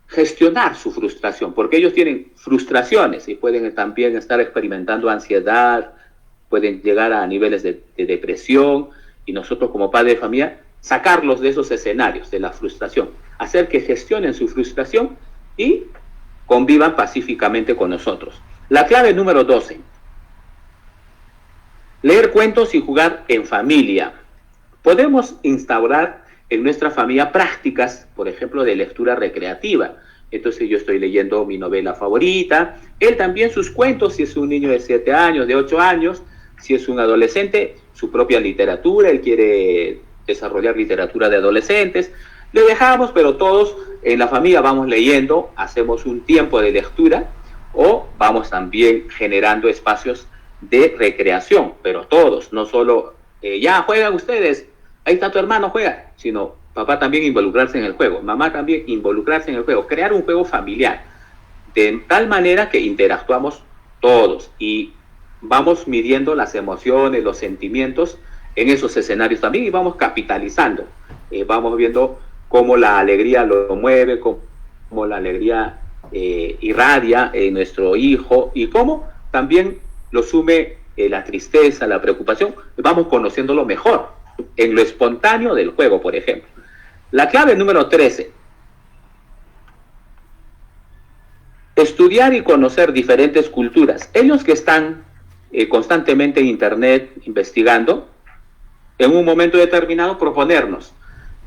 gestionar su frustración, porque ellos tienen frustraciones y pueden también estar experimentando ansiedad, pueden llegar a niveles de depresión, y nosotros como padres de familia sacarlos de esos escenarios de la frustración, hacer que gestionen su frustración y convivan pacíficamente con nosotros. La clave número 12: leer cuentos y jugar en familia. Podemos instaurar en nuestra familia prácticas, por ejemplo, de lectura recreativa. Entonces yo estoy leyendo mi novela favorita, él también sus cuentos, si es un niño de 7 años, de 8 años, si es un adolescente, su propia literatura, él quiere desarrollar literatura de adolescentes, le dejamos, pero todos en la familia vamos leyendo, hacemos un tiempo de lectura, o vamos también generando espacios de recreación, pero todos, no solo, ya juegan ustedes, ahí está tu hermano, juega, sino papá también involucrarse en el juego, mamá también involucrarse en el juego, crear un juego familiar, de tal manera que interactuamos todos y vamos midiendo las emociones, los sentimientos en esos escenarios también, y vamos capitalizando, vamos viendo cómo la alegría lo mueve, cómo la alegría irradia en nuestro hijo, y cómo también lo sume la tristeza, la preocupación. Vamos conociéndolo mejor en lo espontáneo del juego, por ejemplo. La clave número 13: estudiar y conocer diferentes culturas. Ellos que están constantemente en internet investigando, en un momento determinado proponernos,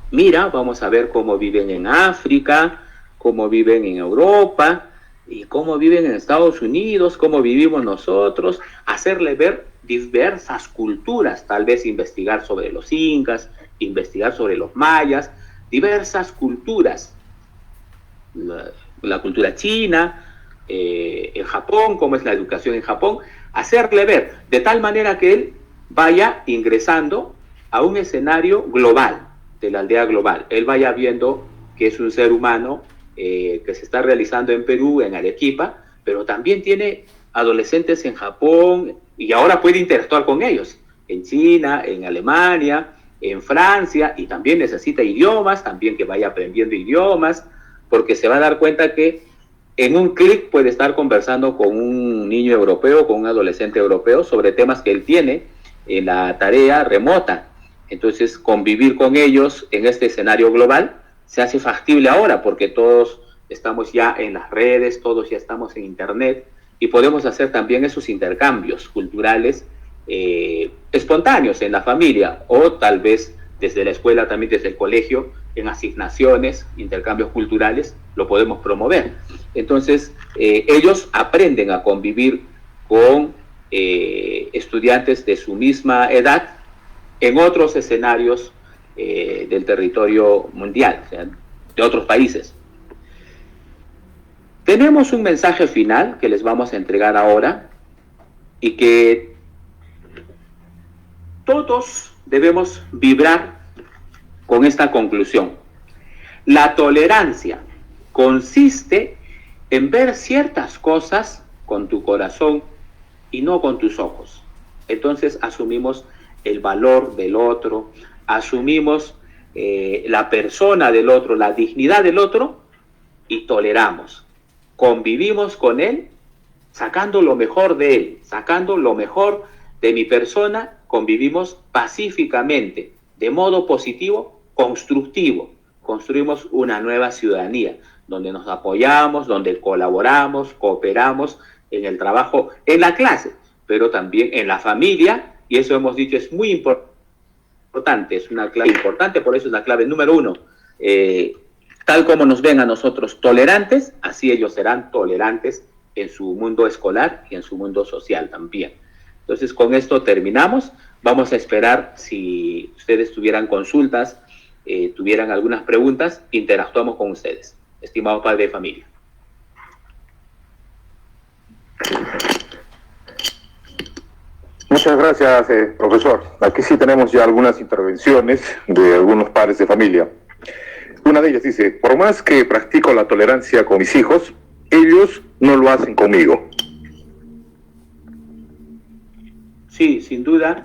mira, vamos a ver cómo viven en África, cómo viven en Europa, y cómo viven en Estados Unidos, cómo vivimos nosotros, hacerle ver diversas culturas, tal vez investigar sobre los incas, investigar sobre los mayas, diversas culturas, la cultura china, en Japón, cómo es la educación en Japón, hacerle ver de tal manera que él vaya ingresando a un escenario global, de la aldea global. Él vaya viendo que es un ser humano que se está realizando en Perú, en Arequipa, pero también tiene adolescentes en Japón, y ahora puede interactuar con ellos, en China, en Alemania, en Francia, y también necesita idiomas, también que vaya aprendiendo idiomas, porque se va a dar cuenta que en un clic puede estar conversando con un niño europeo, con un adolescente europeo, sobre temas que él tiene en la tarea remota. Entonces, convivir con ellos en este escenario global se hace factible ahora, porque todos estamos ya en las redes, todos ya estamos en internet, y podemos hacer también esos intercambios culturales espontáneos en la familia, o tal vez desde la escuela, también desde el colegio, en asignaciones, intercambios culturales, lo podemos promover. Entonces, ellos aprenden a convivir con estudiantes de su misma edad en otros escenarios del territorio mundial, o sea, de otros países. Tenemos un mensaje final que les vamos a entregar ahora y que todos debemos vibrar con esta conclusión. La tolerancia consiste en ver ciertas cosas con tu corazón y no con tus ojos. Entonces asumimos el valor del otro, asumimos la persona del otro, la dignidad del otro y toleramos. Convivimos con él, sacando lo mejor de él, sacando lo mejor de mi persona, convivimos pacíficamente, de modo positivo, constructivo. Construimos una nueva ciudadanía, donde nos apoyamos, donde colaboramos, cooperamos en el trabajo, en la clase, pero también en la familia, y eso hemos dicho es muy importante, es una clave importante, por eso es la clave número 1. Tal como nos ven a nosotros tolerantes, así ellos serán tolerantes en su mundo escolar y en su mundo social también. Entonces, con esto terminamos. Vamos a esperar, si ustedes tuvieran consultas, tuvieran algunas preguntas, interactuamos con ustedes, estimado padre de familia. Muchas gracias, profesor. Aquí sí tenemos ya algunas intervenciones de algunos padres de familia. Una de ellas dice: por más que practico la tolerancia con mis hijos, ellos no lo hacen conmigo. Sí, sin duda,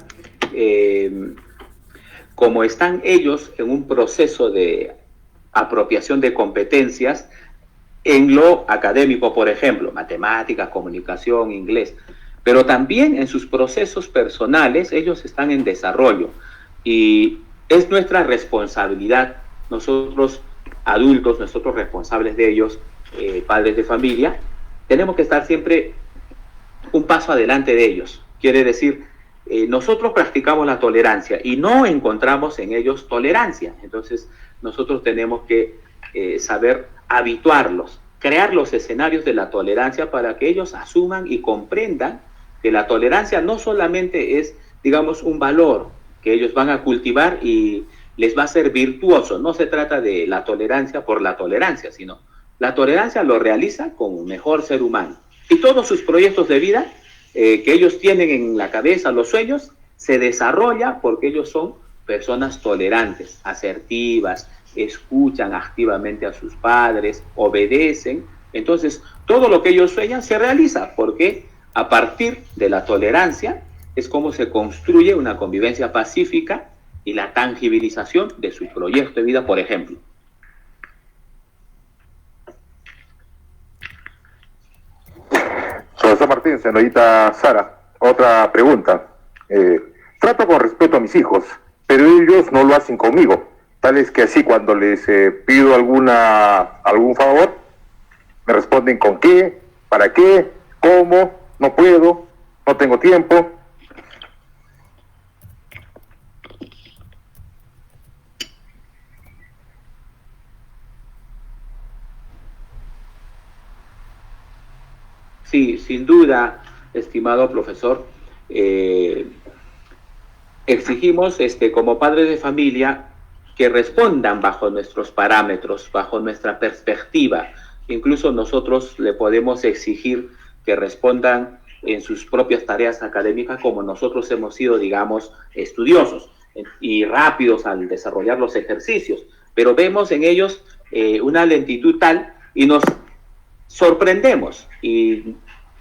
como están ellos en un proceso de apropiación de competencias en lo académico, por ejemplo, matemáticas, comunicación, inglés, pero también en sus procesos personales, ellos están en desarrollo y es nuestra responsabilidad, nosotros adultos, nosotros responsables de ellos, padres de familia, tenemos que estar siempre un paso adelante de ellos. Quiere decir, nosotros practicamos la tolerancia y no encontramos en ellos tolerancia. Entonces, nosotros tenemos que saber habituarlos, crear los escenarios de la tolerancia para que ellos asuman y comprendan que la tolerancia no solamente es, digamos, un valor que ellos van a cultivar y les va a ser virtuoso. No se trata de la tolerancia por la tolerancia, sino la tolerancia lo realiza como un mejor ser humano. Y todos sus proyectos de vida que ellos tienen en la cabeza, los sueños, se desarrolla porque ellos son personas tolerantes, asertivas, escuchan activamente a sus padres, obedecen. Entonces, todo lo que ellos sueñan se realiza porque a partir de la tolerancia es como se construye una convivencia pacífica y la tangibilización de su proyecto de vida, por ejemplo. Profesor Martín, señorita Sara, otra pregunta. Trato con respeto a mis hijos, pero ellos no lo hacen conmigo. Tal es que así cuando les pido algún favor, me responden con qué, para qué, cómo, no puedo, no tengo tiempo. Sí, sin duda, estimado profesor, exigimos como padres de familia que respondan bajo nuestros parámetros, bajo nuestra perspectiva. Incluso nosotros le podemos exigir que respondan en sus propias tareas académicas como nosotros hemos sido, digamos, estudiosos y rápidos al desarrollar los ejercicios, pero vemos en ellos una lentitud tal y nos sorprendemos y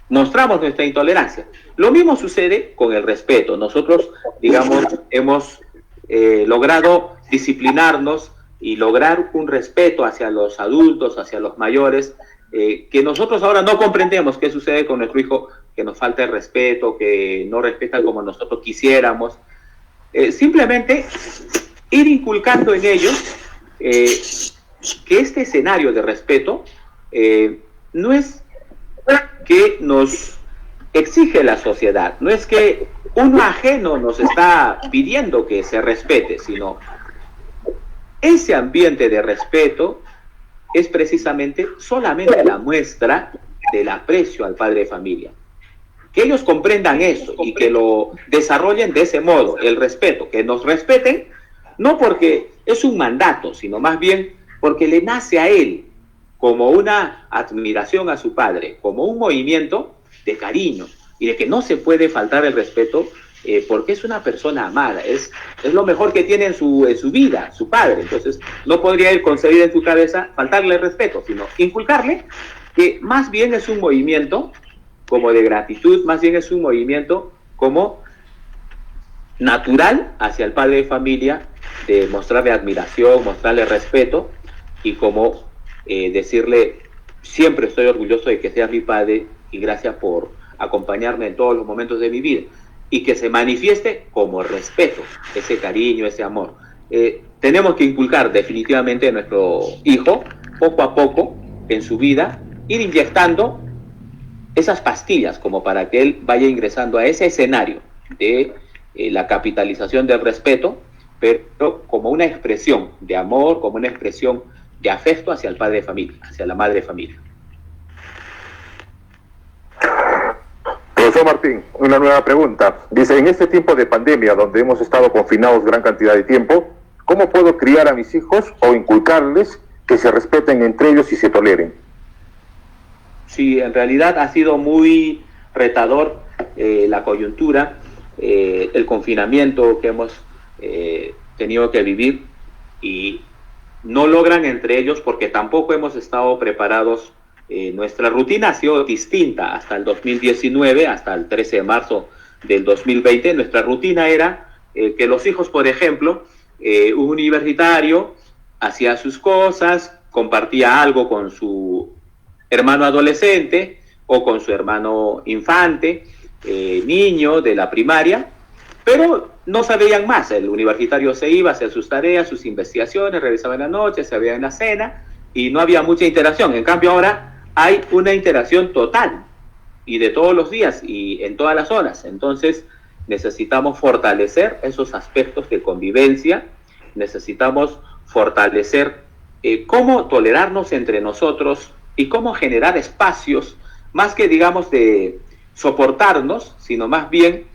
mostramos nuestra intolerancia. Lo mismo sucede con el respeto. Nosotros, digamos, hemos logrado disciplinarnos y lograr un respeto hacia los adultos, hacia los mayores, que nosotros ahora no comprendemos qué sucede con nuestro hijo, que nos falta el respeto, que no respetan como nosotros quisiéramos. Simplemente ir inculcando en ellos que este escenario de respeto no es que nos exige la sociedad, no es que uno ajeno nos está pidiendo que se respete, sino ese ambiente de respeto es precisamente solamente la muestra del aprecio al padre de familia. Que ellos comprendan eso y que lo desarrollen de ese modo, el respeto, que nos respeten, no porque es un mandato, sino más bien porque le nace a él, como una admiración a su padre, como un movimiento de cariño y de que no se puede faltar el respeto porque es una persona amada, es lo mejor que tiene en su vida, su padre. Entonces no podría ir concebir en su cabeza faltarle el respeto, sino inculcarle que más bien es un movimiento como de gratitud, más bien es un movimiento como natural hacia el padre de familia, de mostrarle admiración, mostrarle respeto y como decirle, siempre estoy orgulloso de que seas mi padre y gracias por acompañarme en todos los momentos de mi vida, y que se manifieste como respeto, ese cariño, ese amor. Tenemos que inculcar definitivamente a nuestro hijo, poco a poco, en su vida, ir inyectando esas pastillas como para que él vaya ingresando a ese escenario de la capitalización del respeto, pero como una expresión de amor, como una expresión de afecto hacia el padre de familia, hacia la madre de familia. Profesor Martín, una nueva pregunta. Dice, en este tiempo de pandemia, donde hemos estado confinados gran cantidad de tiempo, ¿cómo puedo criar a mis hijos o inculcarles que se respeten entre ellos y se toleren? Sí, en realidad ha sido muy retador la coyuntura, el confinamiento que hemos tenido que vivir, y no logran entre ellos porque tampoco hemos estado preparados. Nuestra rutina ha sido distinta hasta el 2019, hasta el 13 de marzo del 2020. Nuestra rutina era que los hijos, por ejemplo, un universitario hacía sus cosas, compartía algo con su hermano adolescente o con su hermano infante, niño de la primaria, pero no se veían más. El universitario se iba a hacer sus tareas, sus investigaciones, regresaba en la noche, se veía en la cena y no había mucha interacción. En cambio ahora hay una interacción total y de todos los días y en todas las horas. Entonces necesitamos fortalecer esos aspectos de convivencia, necesitamos fortalecer cómo tolerarnos entre nosotros y cómo generar espacios, más que digamos de soportarnos, sino más bien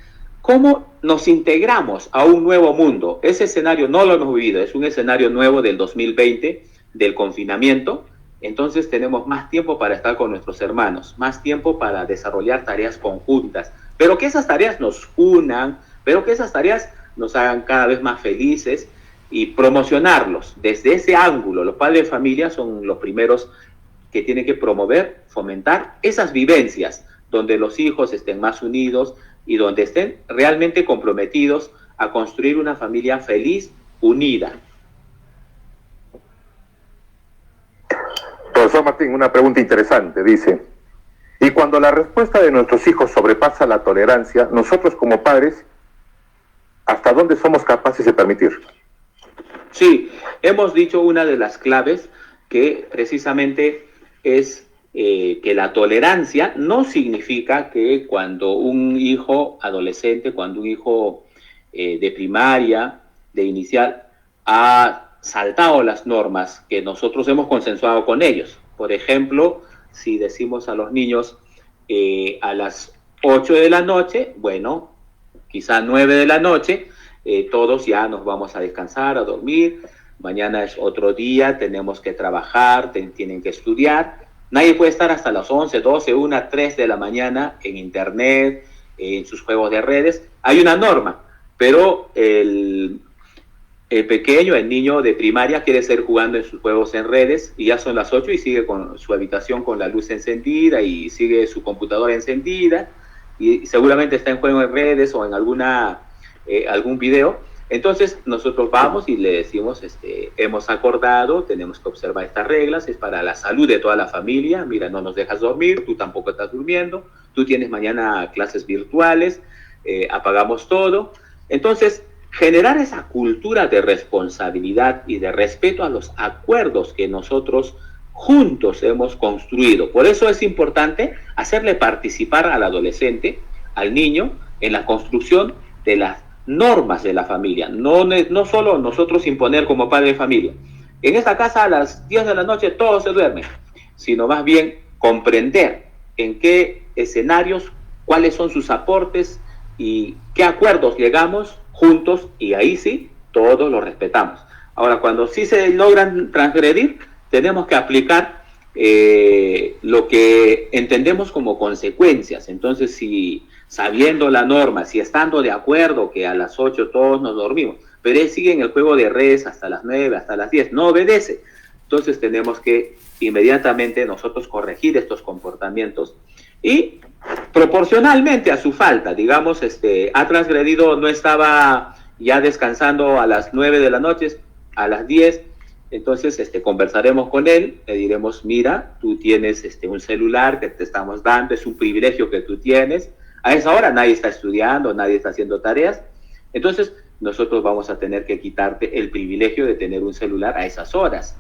cómo nos integramos a un nuevo mundo. Ese escenario no lo hemos vivido, es un escenario nuevo del 2020, del confinamiento. Entonces tenemos más tiempo para estar con nuestros hermanos, más tiempo para desarrollar tareas conjuntas, pero que esas tareas nos unan, pero que esas tareas nos hagan cada vez más felices y promocionarlos desde ese ángulo. Los padres de familia son los primeros que tienen que promover, fomentar esas vivencias donde los hijos estén más unidos y donde estén realmente comprometidos a construir una familia feliz, unida. Profesor Martín, una pregunta interesante, dice, y cuando la respuesta de nuestros hijos sobrepasa la tolerancia, nosotros como padres, ¿hasta dónde somos capaces de permitir? Sí, hemos dicho una de las claves que precisamente es que la tolerancia no significa que cuando un hijo adolescente, cuando un hijo de primaria, de inicial, ha saltado las normas que nosotros hemos consensuado con ellos. Por ejemplo, si decimos a los niños a las 8 de la noche, bueno, quizá 9 de la noche, todos ya nos vamos a descansar, a dormir, mañana es otro día, tenemos que trabajar, tienen que estudiar. Nadie puede estar hasta las 11, 12, 1, 3 de la mañana en internet, en sus juegos de redes. Hay una norma, pero el pequeño, el niño de primaria quiere seguir jugando en sus juegos en redes y ya son las 8 y sigue con su habitación con la luz encendida y sigue su computadora encendida y seguramente está en juego en redes o en algún video. Entonces nosotros vamos y le decimos, hemos acordado, tenemos que observar estas reglas, es para la salud de toda la familia, mira, no nos dejas dormir, tú tampoco estás durmiendo, tú tienes mañana clases virtuales, apagamos todo. Entonces, generar esa cultura de responsabilidad y de respeto a los acuerdos que nosotros juntos hemos construido. Por eso es importante hacerle participar al adolescente, al niño, en la construcción de las normas de la familia. No solo nosotros imponer como padre de familia. En esta casa a las 10 de la noche todos se duermen, sino más bien comprender en qué escenarios, cuáles son sus aportes y qué acuerdos llegamos juntos, y ahí sí, todos lo respetamos. Ahora, cuando sí se logran transgredir, tenemos que aplicar lo que entendemos como consecuencias. Entonces, si sabiendo la norma, si estando de acuerdo que a las 8 todos nos dormimos, pero él sigue en el juego de redes hasta las 9, hasta las 10, no obedece, entonces tenemos que inmediatamente nosotros corregir estos comportamientos y proporcionalmente a su falta, digamos, ha transgredido, no estaba ya descansando a las 9 de la noche, a las 10, entonces conversaremos con él, le diremos, mira, tú tienes un celular que te estamos dando, es un privilegio que tú tienes, a esa hora nadie está estudiando, nadie está haciendo tareas, entonces nosotros vamos a tener que quitarte el privilegio de tener un celular a esas horas.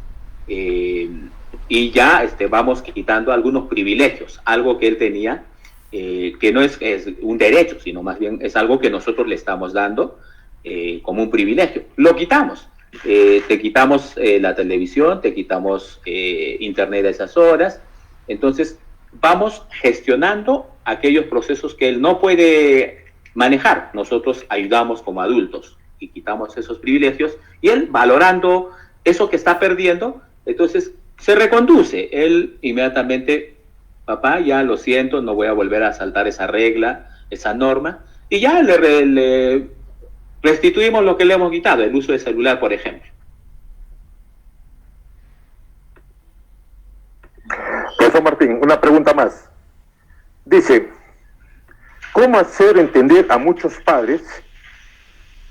Y ya vamos quitando algunos privilegios, algo que él tenía, que no es un derecho, sino más bien es algo que nosotros le estamos dando como un privilegio. Lo quitamos. Te quitamos la televisión, te quitamos internet a esas horas. Entonces vamos gestionando aquellos procesos que él no puede manejar. Nosotros ayudamos como adultos y quitamos esos privilegios, y él, valorando eso que está perdiendo, entonces se reconduce. Él inmediatamente, papá, ya lo siento, no voy a volver a saltar esa regla, esa norma, y ya le restituimos lo que le hemos quitado, el uso de celular, por ejemplo. Profesor Martín, una pregunta más. Dice, ¿cómo hacer entender a muchos padres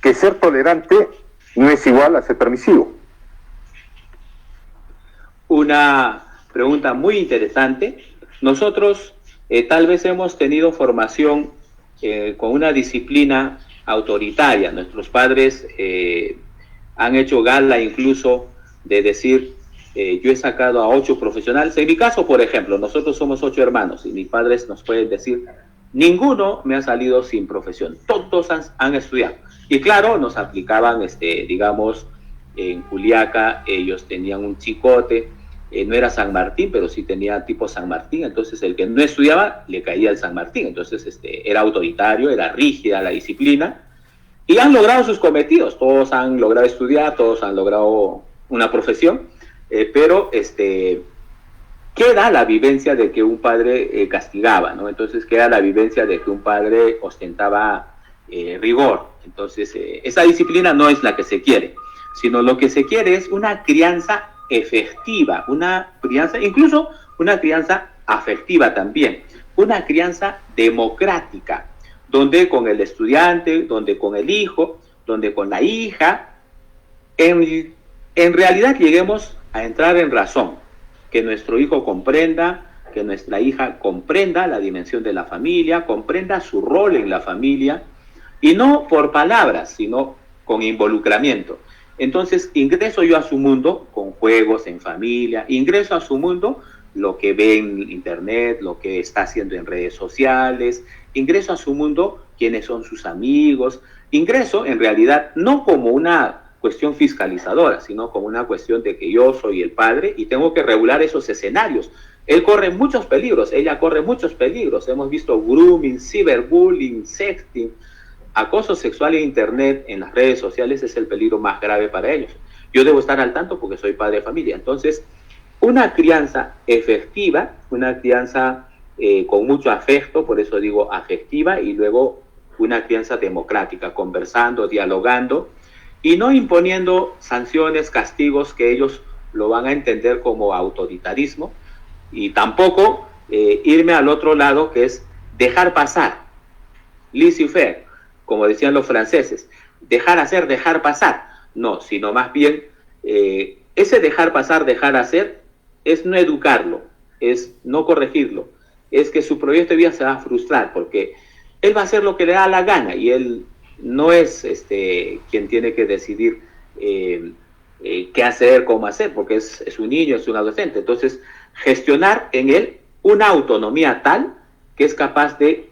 que ser tolerante no es igual a ser permisivo? Una pregunta muy interesante. Nosotros tal vez hemos tenido formación con una disciplina autoritaria. Nuestros padres han hecho gala incluso de decir, yo he sacado a 8 profesionales. En mi caso, por ejemplo, nosotros somos 8 hermanos y mis padres nos pueden decir, ninguno me ha salido sin profesión, todos han estudiado. Y claro, nos aplicaban, digamos, en Juliaca ellos tenían un chicote, no era San Martín, pero sí tenía tipo San Martín, entonces el que no estudiaba le caía el San Martín, entonces era autoritario, era rígida la disciplina, y han logrado sus cometidos, todos han logrado estudiar, todos han logrado una profesión, pero queda la vivencia de que un padre castigaba, ¿no? Entonces queda la vivencia de que un padre ostentaba rigor, entonces esa disciplina no es la que se quiere, sino lo que se quiere es una crianza efectiva, una crianza, incluso una crianza afectiva también, una crianza democrática, donde con el estudiante, donde con el hijo, donde con la hija, en realidad lleguemos a entrar en razón, que nuestro hijo comprenda, que nuestra hija comprenda la dimensión de la familia, comprenda su rol en la familia, y no por palabras, sino con involucramiento. Entonces ingreso yo a su mundo con juegos en familia, ingreso a su mundo lo que ve en internet, lo que está haciendo en redes sociales, ingreso a su mundo quiénes son sus amigos, ingreso en realidad no como una cuestión fiscalizadora, sino como una cuestión de que yo soy el padre y tengo que regular esos escenarios. Él corre muchos peligros, ella corre muchos peligros, hemos visto grooming, ciberbullying, sexting, acoso sexual en internet, en las redes sociales, es el peligro más grave para ellos. Yo debo estar al tanto porque soy padre de familia. Entonces, una crianza efectiva, una crianza con mucho afecto, por eso digo afectiva, y luego una crianza democrática, conversando, dialogando, y no imponiendo sanciones, castigos que ellos lo van a entender como autoritarismo, y tampoco irme al otro lado, que es dejar pasar, laissez-faire, como decían los franceses, dejar hacer, dejar pasar. No, sino más bien, ese dejar pasar, dejar hacer, es no educarlo, es no corregirlo, es que su proyecto de vida se va a frustrar, porque él va a hacer lo que le da la gana, y él no es quien tiene que decidir qué hacer, cómo hacer, porque es un niño, es un adolescente. Entonces, gestionar en él una autonomía tal que es capaz de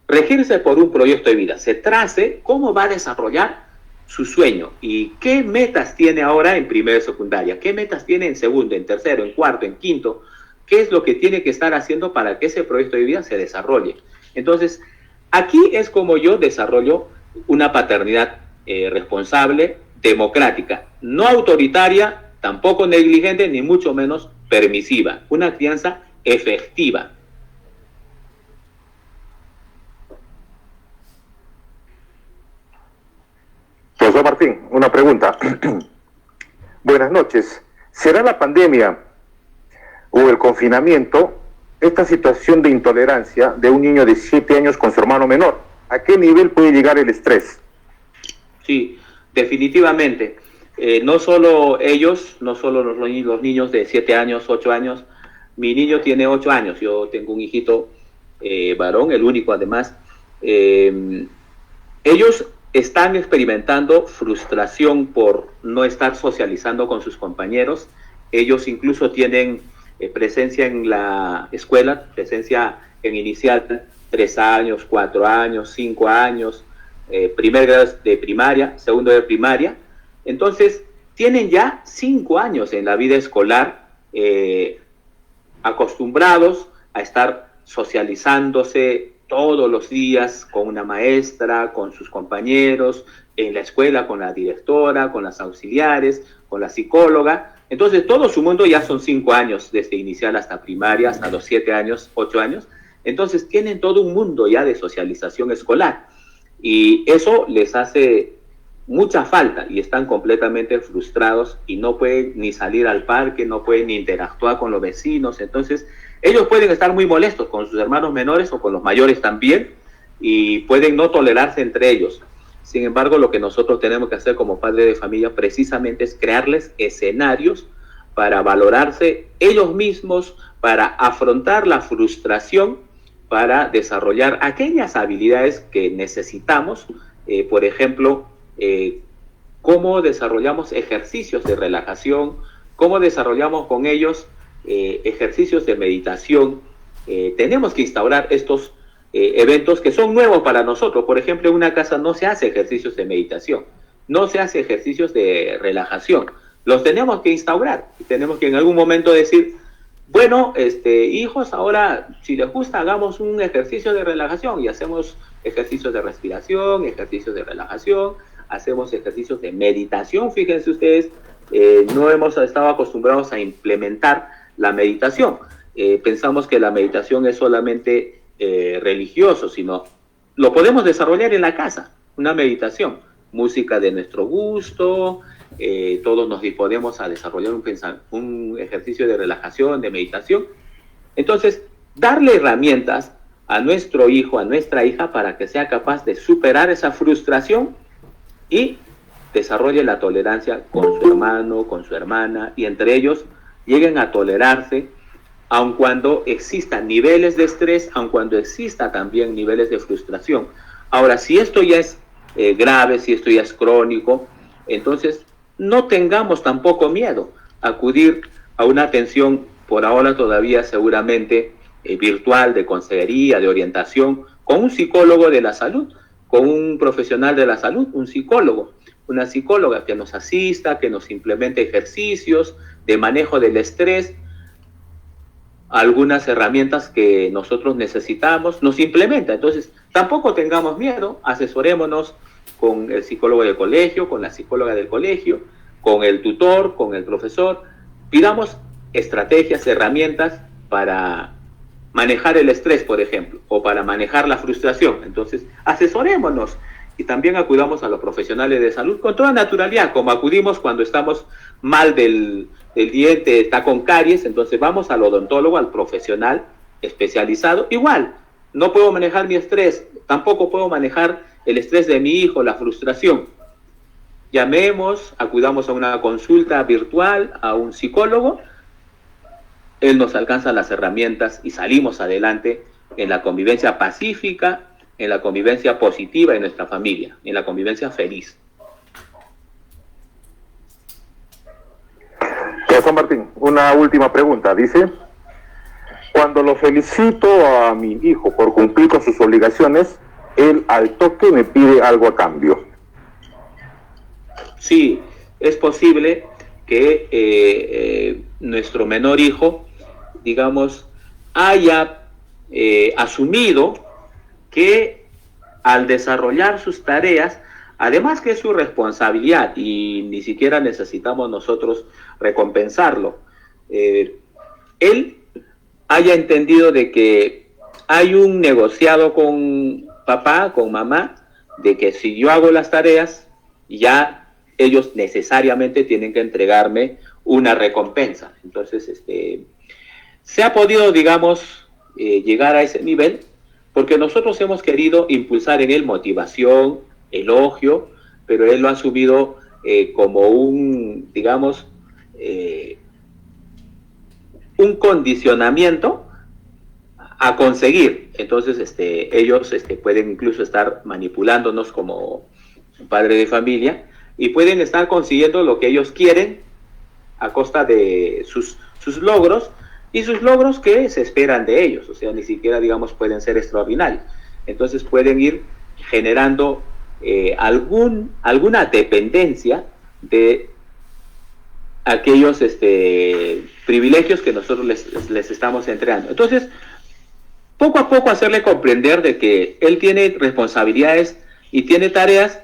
regirse por un proyecto de vida, se trace cómo va a desarrollar su sueño y qué metas tiene ahora en primero y secundaria, qué metas tiene en segundo, en tercero, en cuarto, en quinto, qué es lo que tiene que estar haciendo para que ese proyecto de vida se desarrolle. Entonces, aquí es como yo desarrollo una paternidad responsable, democrática, no autoritaria, tampoco negligente, ni mucho menos permisiva, una crianza efectiva. Profesor Martín, una pregunta. Buenas noches. ¿Será la pandemia o el confinamiento esta situación de intolerancia de un niño de 7 años con su hermano menor? ¿A qué nivel puede llegar el estrés? Sí, definitivamente. No solo ellos, no solo los niños de 7 años, 8 años. Mi niño tiene 8 años. Yo tengo un hijito varón, el único además. Ellos están experimentando frustración por no estar socializando con sus compañeros. Ellos incluso tienen presencia en la escuela, presencia en inicial, 3 años, 4 años, 5 años, primer grado de primaria, segundo de primaria. Entonces, tienen ya 5 años en la vida escolar, acostumbrados a estar socializándose todos los días con una maestra, con sus compañeros, en la escuela, con la directora, con las auxiliares, con la psicóloga. Entonces, todo su mundo ya son 5 años, desde inicial hasta primaria, hasta los 7 años, 8 años. Entonces, tienen todo un mundo ya de socialización escolar. Y eso les hace mucha falta y están completamente frustrados y no pueden ni salir al parque, no pueden ni interactuar con los vecinos. Entonces, ellos pueden estar muy molestos con sus hermanos menores o con los mayores también y pueden no tolerarse entre ellos. Sin embargo, lo que nosotros tenemos que hacer como padres de familia precisamente es crearles escenarios para valorarse ellos mismos, para afrontar la frustración, para desarrollar aquellas habilidades que necesitamos, por ejemplo, cómo desarrollamos ejercicios de relajación, cómo desarrollamos con ellos ejercicios de meditación. Tenemos que instaurar estos eventos que son nuevos para nosotros. Por ejemplo, en una casa no se hace ejercicios de meditación, no se hace ejercicios de relajación. Los tenemos que instaurar y tenemos que en algún momento decir, bueno, hijos, ahora si les gusta hagamos un ejercicio de relajación y hacemos ejercicios de respiración, ejercicios de relajación, hacemos ejercicios de meditación. Fíjense ustedes, no hemos estado acostumbrados a implementar la meditación. Pensamos que la meditación es solamente religioso, sino lo podemos desarrollar en la casa, una meditación, música de nuestro gusto, todos nos disponemos a desarrollar un ejercicio de relajación, de meditación. Entonces, darle herramientas a nuestro hijo, a nuestra hija, para que sea capaz de superar esa frustración y desarrolle la tolerancia con su hermano, con su hermana, y entre ellos lleguen a tolerarse, aun cuando existan niveles de estrés, aun cuando exista también niveles de frustración. Ahora, si esto ya es grave, si esto ya es crónico, entonces no tengamos tampoco miedo a acudir a una atención, por ahora todavía seguramente virtual, de consejería, de orientación, con un psicólogo de la salud, con un profesional de la salud, un psicólogo, una psicóloga que nos asista, que nos implemente ejercicios de manejo del estrés, algunas herramientas que nosotros necesitamos, nos implementa. Entonces, tampoco tengamos miedo, asesorémonos con el psicólogo del colegio, con la psicóloga del colegio, con el tutor, con el profesor. Pidamos estrategias, herramientas para manejar el estrés, por ejemplo, o para manejar la frustración. Entonces, asesorémonos y también acudamos a los profesionales de salud con toda naturalidad, como acudimos cuando estamos mal del diente, está con caries. Entonces vamos al odontólogo, al profesional especializado. Igual, no puedo manejar mi estrés, tampoco puedo manejar el estrés de mi hijo, la frustración. Llamemos, acudamos a una consulta virtual, a un psicólogo. Él nos alcanza las herramientas y salimos adelante en la convivencia pacífica, en la convivencia positiva en nuestra familia, en la convivencia feliz. Profesor Martín, una última pregunta. Dice, cuando lo felicito a mi hijo por cumplir con sus obligaciones, él al toque me pide algo a cambio. Sí, es posible que nuestro menor hijo, digamos, haya asumido que al desarrollar sus tareas, además que es su responsabilidad y ni siquiera necesitamos nosotros recompensarlo, él haya entendido de que hay un negociado con papá, con mamá, de que si yo hago las tareas, ya ellos necesariamente tienen que entregarme una recompensa. Entonces, se ha podido, digamos, llegar a ese nivel porque nosotros hemos querido impulsar en él motivación, elogio, pero él lo ha asumido como un, digamos, un condicionamiento a conseguir. Entonces, ellos pueden incluso estar manipulándonos como padre de familia y pueden estar consiguiendo lo que ellos quieren a costa de sus logros, y sus logros que se esperan de ellos, o sea, ni siquiera, digamos, pueden ser extraordinarios. Entonces pueden ir generando alguna dependencia de aquellos privilegios que nosotros les estamos entregando. Entonces, poco a poco hacerle comprender de que él tiene responsabilidades y tiene tareas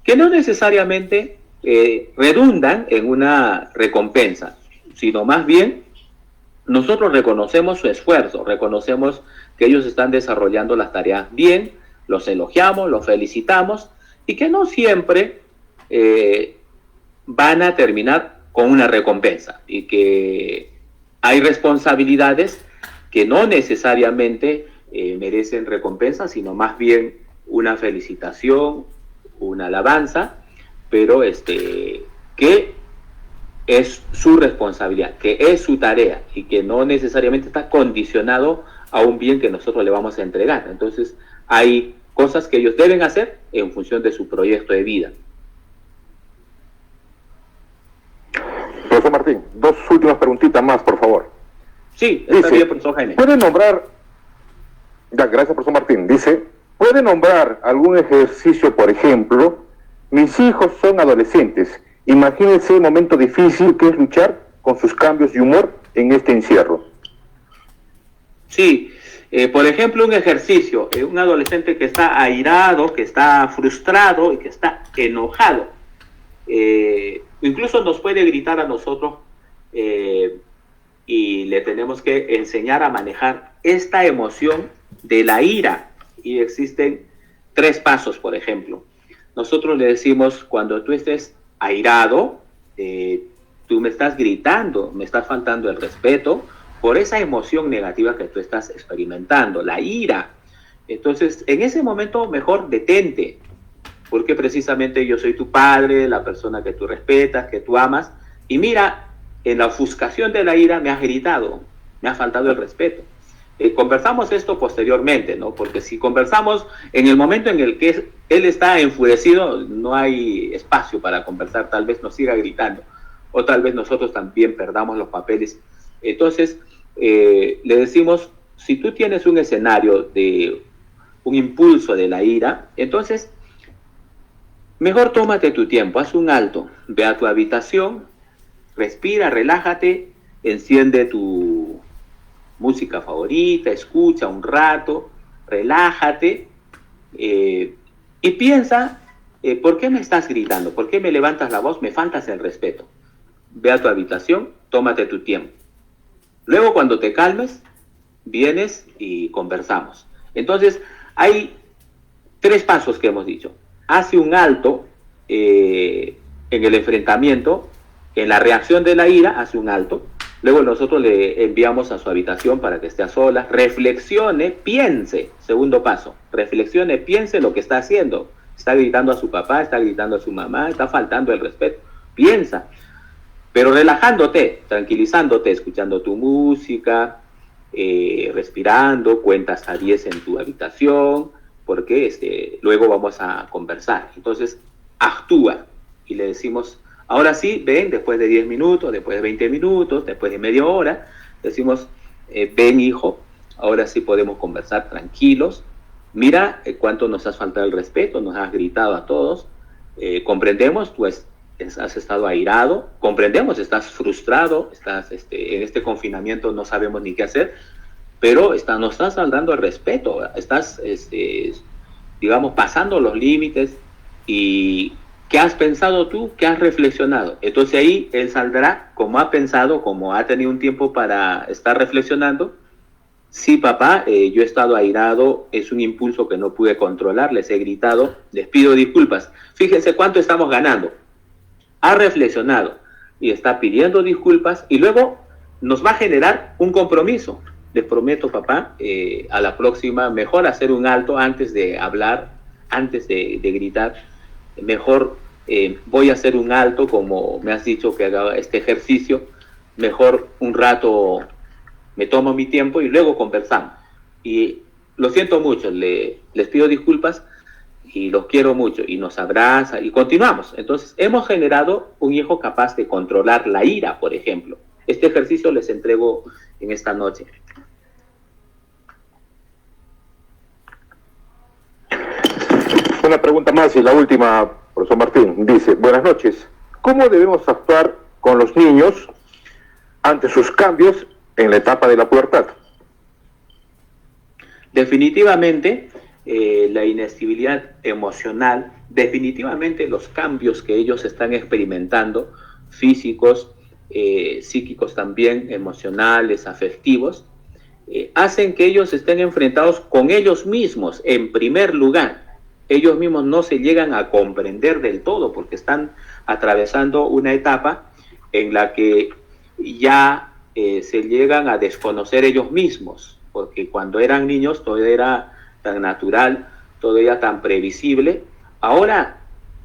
que no necesariamente redundan en una recompensa, sino más bien nosotros reconocemos su esfuerzo, reconocemos que ellos están desarrollando las tareas bien, los elogiamos, los felicitamos, y que no siempre van a terminar con una recompensa, y que hay responsabilidades que no necesariamente merecen recompensa, sino más bien una felicitación, una alabanza, pero que es su responsabilidad, que es su tarea, y que no necesariamente está condicionado a un bien que nosotros le vamos a entregar. Entonces, hay cosas que ellos deben hacer en función de su proyecto de vida. Profesor Martín, dos últimas preguntitas más, por favor. Sí, está bien, profesor Jaime. ¿Puede nombrar, gracias, profesor Martín, dice, ¿puede nombrar algún ejercicio, por ejemplo, mis hijos son adolescentes, imagínense el momento difícil que es luchar con sus cambios de humor en este encierro? Sí, por ejemplo, un ejercicio, un adolescente que está airado, que está frustrado y que está enojado, incluso nos puede gritar a nosotros y le tenemos que enseñar a manejar esta emoción de la ira. Y existen 3 pasos, por ejemplo. Nosotros le decimos, cuando tú estés airado, tú me estás gritando, me estás faltando el respeto por esa emoción negativa que tú estás experimentando, la ira. Entonces, en ese momento, mejor detente, porque precisamente yo soy tu padre, la persona que tú respetas, que tú amas, y mira, en la ofuscación de la ira me has gritado, me has faltado el respeto. Conversamos esto posteriormente, ¿no? Porque si conversamos en el momento en el que él está enfurecido, no hay espacio para conversar, tal vez nos siga gritando, o tal vez nosotros también perdamos los papeles. Entonces, le decimos, si tú tienes un escenario de un impulso de la ira, entonces, mejor tómate tu tiempo, haz un alto, ve a tu habitación, respira, relájate, enciende tu música favorita, escucha un rato, relájate y piensa, ¿por qué me estás gritando? ¿Por qué me levantas la voz? Me faltas el respeto. Ve a tu habitación, tómate tu tiempo. Luego, cuando te calmes, vienes y conversamos. Entonces, hay 3 pasos que hemos dicho. Hace un alto en el enfrentamiento, en la reacción de la ira, hace un alto. Luego nosotros le enviamos a su habitación para que esté a solas, reflexione, piense, segundo paso, reflexione, piense lo que está haciendo. Está gritando a su papá, está gritando a su mamá, está faltando el respeto. Piensa, pero relajándote, tranquilizándote, escuchando tu música, respirando, cuentas a 10 en tu habitación, porque luego vamos a conversar. Entonces, actúa y le decimos, ahora sí, ven, después de 10 minutos, después de 20 minutos, después de media hora, decimos, ven hijo, ahora sí podemos conversar tranquilos, mira cuánto nos has faltado el respeto, nos has gritado a todos, comprendemos, tú has estado airado, comprendemos, estás frustrado, estás en este confinamiento no sabemos ni qué hacer, pero nos estás faltando el respeto, estás, digamos, pasando los límites y ¿Qué has pensado tú? ¿Qué has reflexionado? Entonces ahí él saldrá como ha pensado, como ha tenido un tiempo para estar reflexionando. Sí, papá, yo he estado airado, es un impulso que no pude controlar, les he gritado, les pido disculpas. Fíjense cuánto estamos ganando. Ha reflexionado y está pidiendo disculpas y luego nos va a generar un compromiso. Les prometo, papá, a la próxima, mejor hacer un alto antes de hablar, antes de gritar. Mejor voy a hacer un alto, como me has dicho que haga este ejercicio. Mejor un rato me tomo mi tiempo y luego conversamos. Y lo siento mucho, les pido disculpas y los quiero mucho, y nos abraza y continuamos. Entonces hemos generado un hijo capaz de controlar la ira, por ejemplo. Este ejercicio les entrego en esta noche. Una pregunta más y la última, profesor Martín. Dice, buenas noches. ¿Cómo debemos actuar con los niños ante sus cambios en la etapa de la pubertad? Definitivamente, la inestabilidad emocional, definitivamente los cambios que ellos están experimentando, físicos, psíquicos también, emocionales, afectivos, hacen que ellos estén enfrentados con ellos mismos en primer lugar. Ellos mismos no se llegan a comprender del todo porque están atravesando una etapa en la que ya se llegan a desconocer ellos mismos, porque cuando eran niños todo era tan natural, todo era tan previsible. Ahora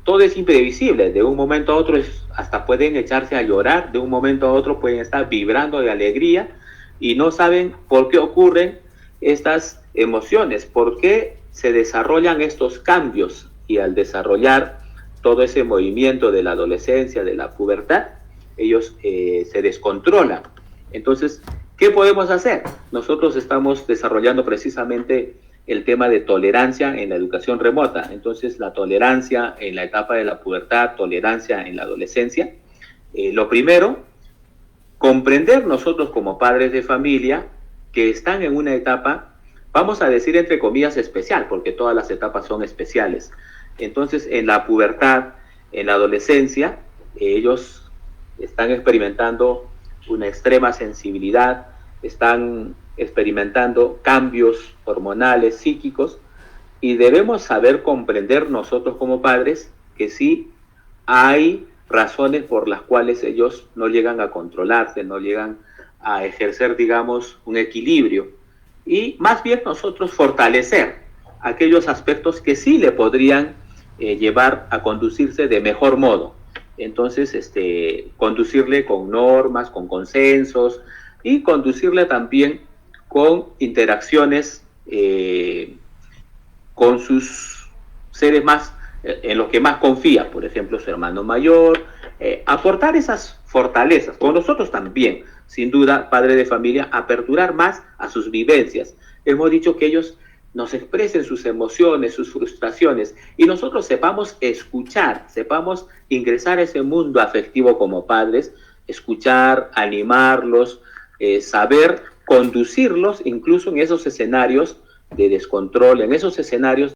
todo es imprevisible, de un momento a otro hasta pueden echarse a llorar, de un momento a otro pueden estar vibrando de alegría y no saben por qué ocurren estas emociones, por qué se desarrollan estos cambios, y al desarrollar todo ese movimiento de la adolescencia, de la pubertad, ellos se descontrolan. Entonces, ¿qué podemos hacer? Nosotros estamos desarrollando precisamente el tema de tolerancia en la educación remota. Entonces, la tolerancia en la etapa de la pubertad, tolerancia en la adolescencia. Lo primero, comprender nosotros como padres de familia que están en una etapa, vamos a decir entre comillas especial, porque todas las etapas son especiales. Entonces, en la pubertad, en la adolescencia, ellos están experimentando una extrema sensibilidad, están experimentando cambios hormonales, psíquicos, y debemos saber comprender nosotros como padres que sí hay razones por las cuales ellos no llegan a controlarse, no llegan a ejercer, digamos, un equilibrio, y más bien nosotros fortalecer aquellos aspectos que sí le podrían llevar a conducirse de mejor modo. Entonces, conducirle con normas, con consensos, y conducirle también con interacciones con sus seres más, en los que más confía, por ejemplo, su hermano mayor, aportar esas fortalezas, con nosotros también, sin duda, padre de familia, aperturar más a sus vivencias. Hemos dicho que ellos nos expresen sus emociones, sus frustraciones, y nosotros sepamos escuchar, sepamos ingresar a ese mundo afectivo como padres, escuchar, animarlos, saber conducirlos incluso en esos escenarios de descontrol, en esos escenarios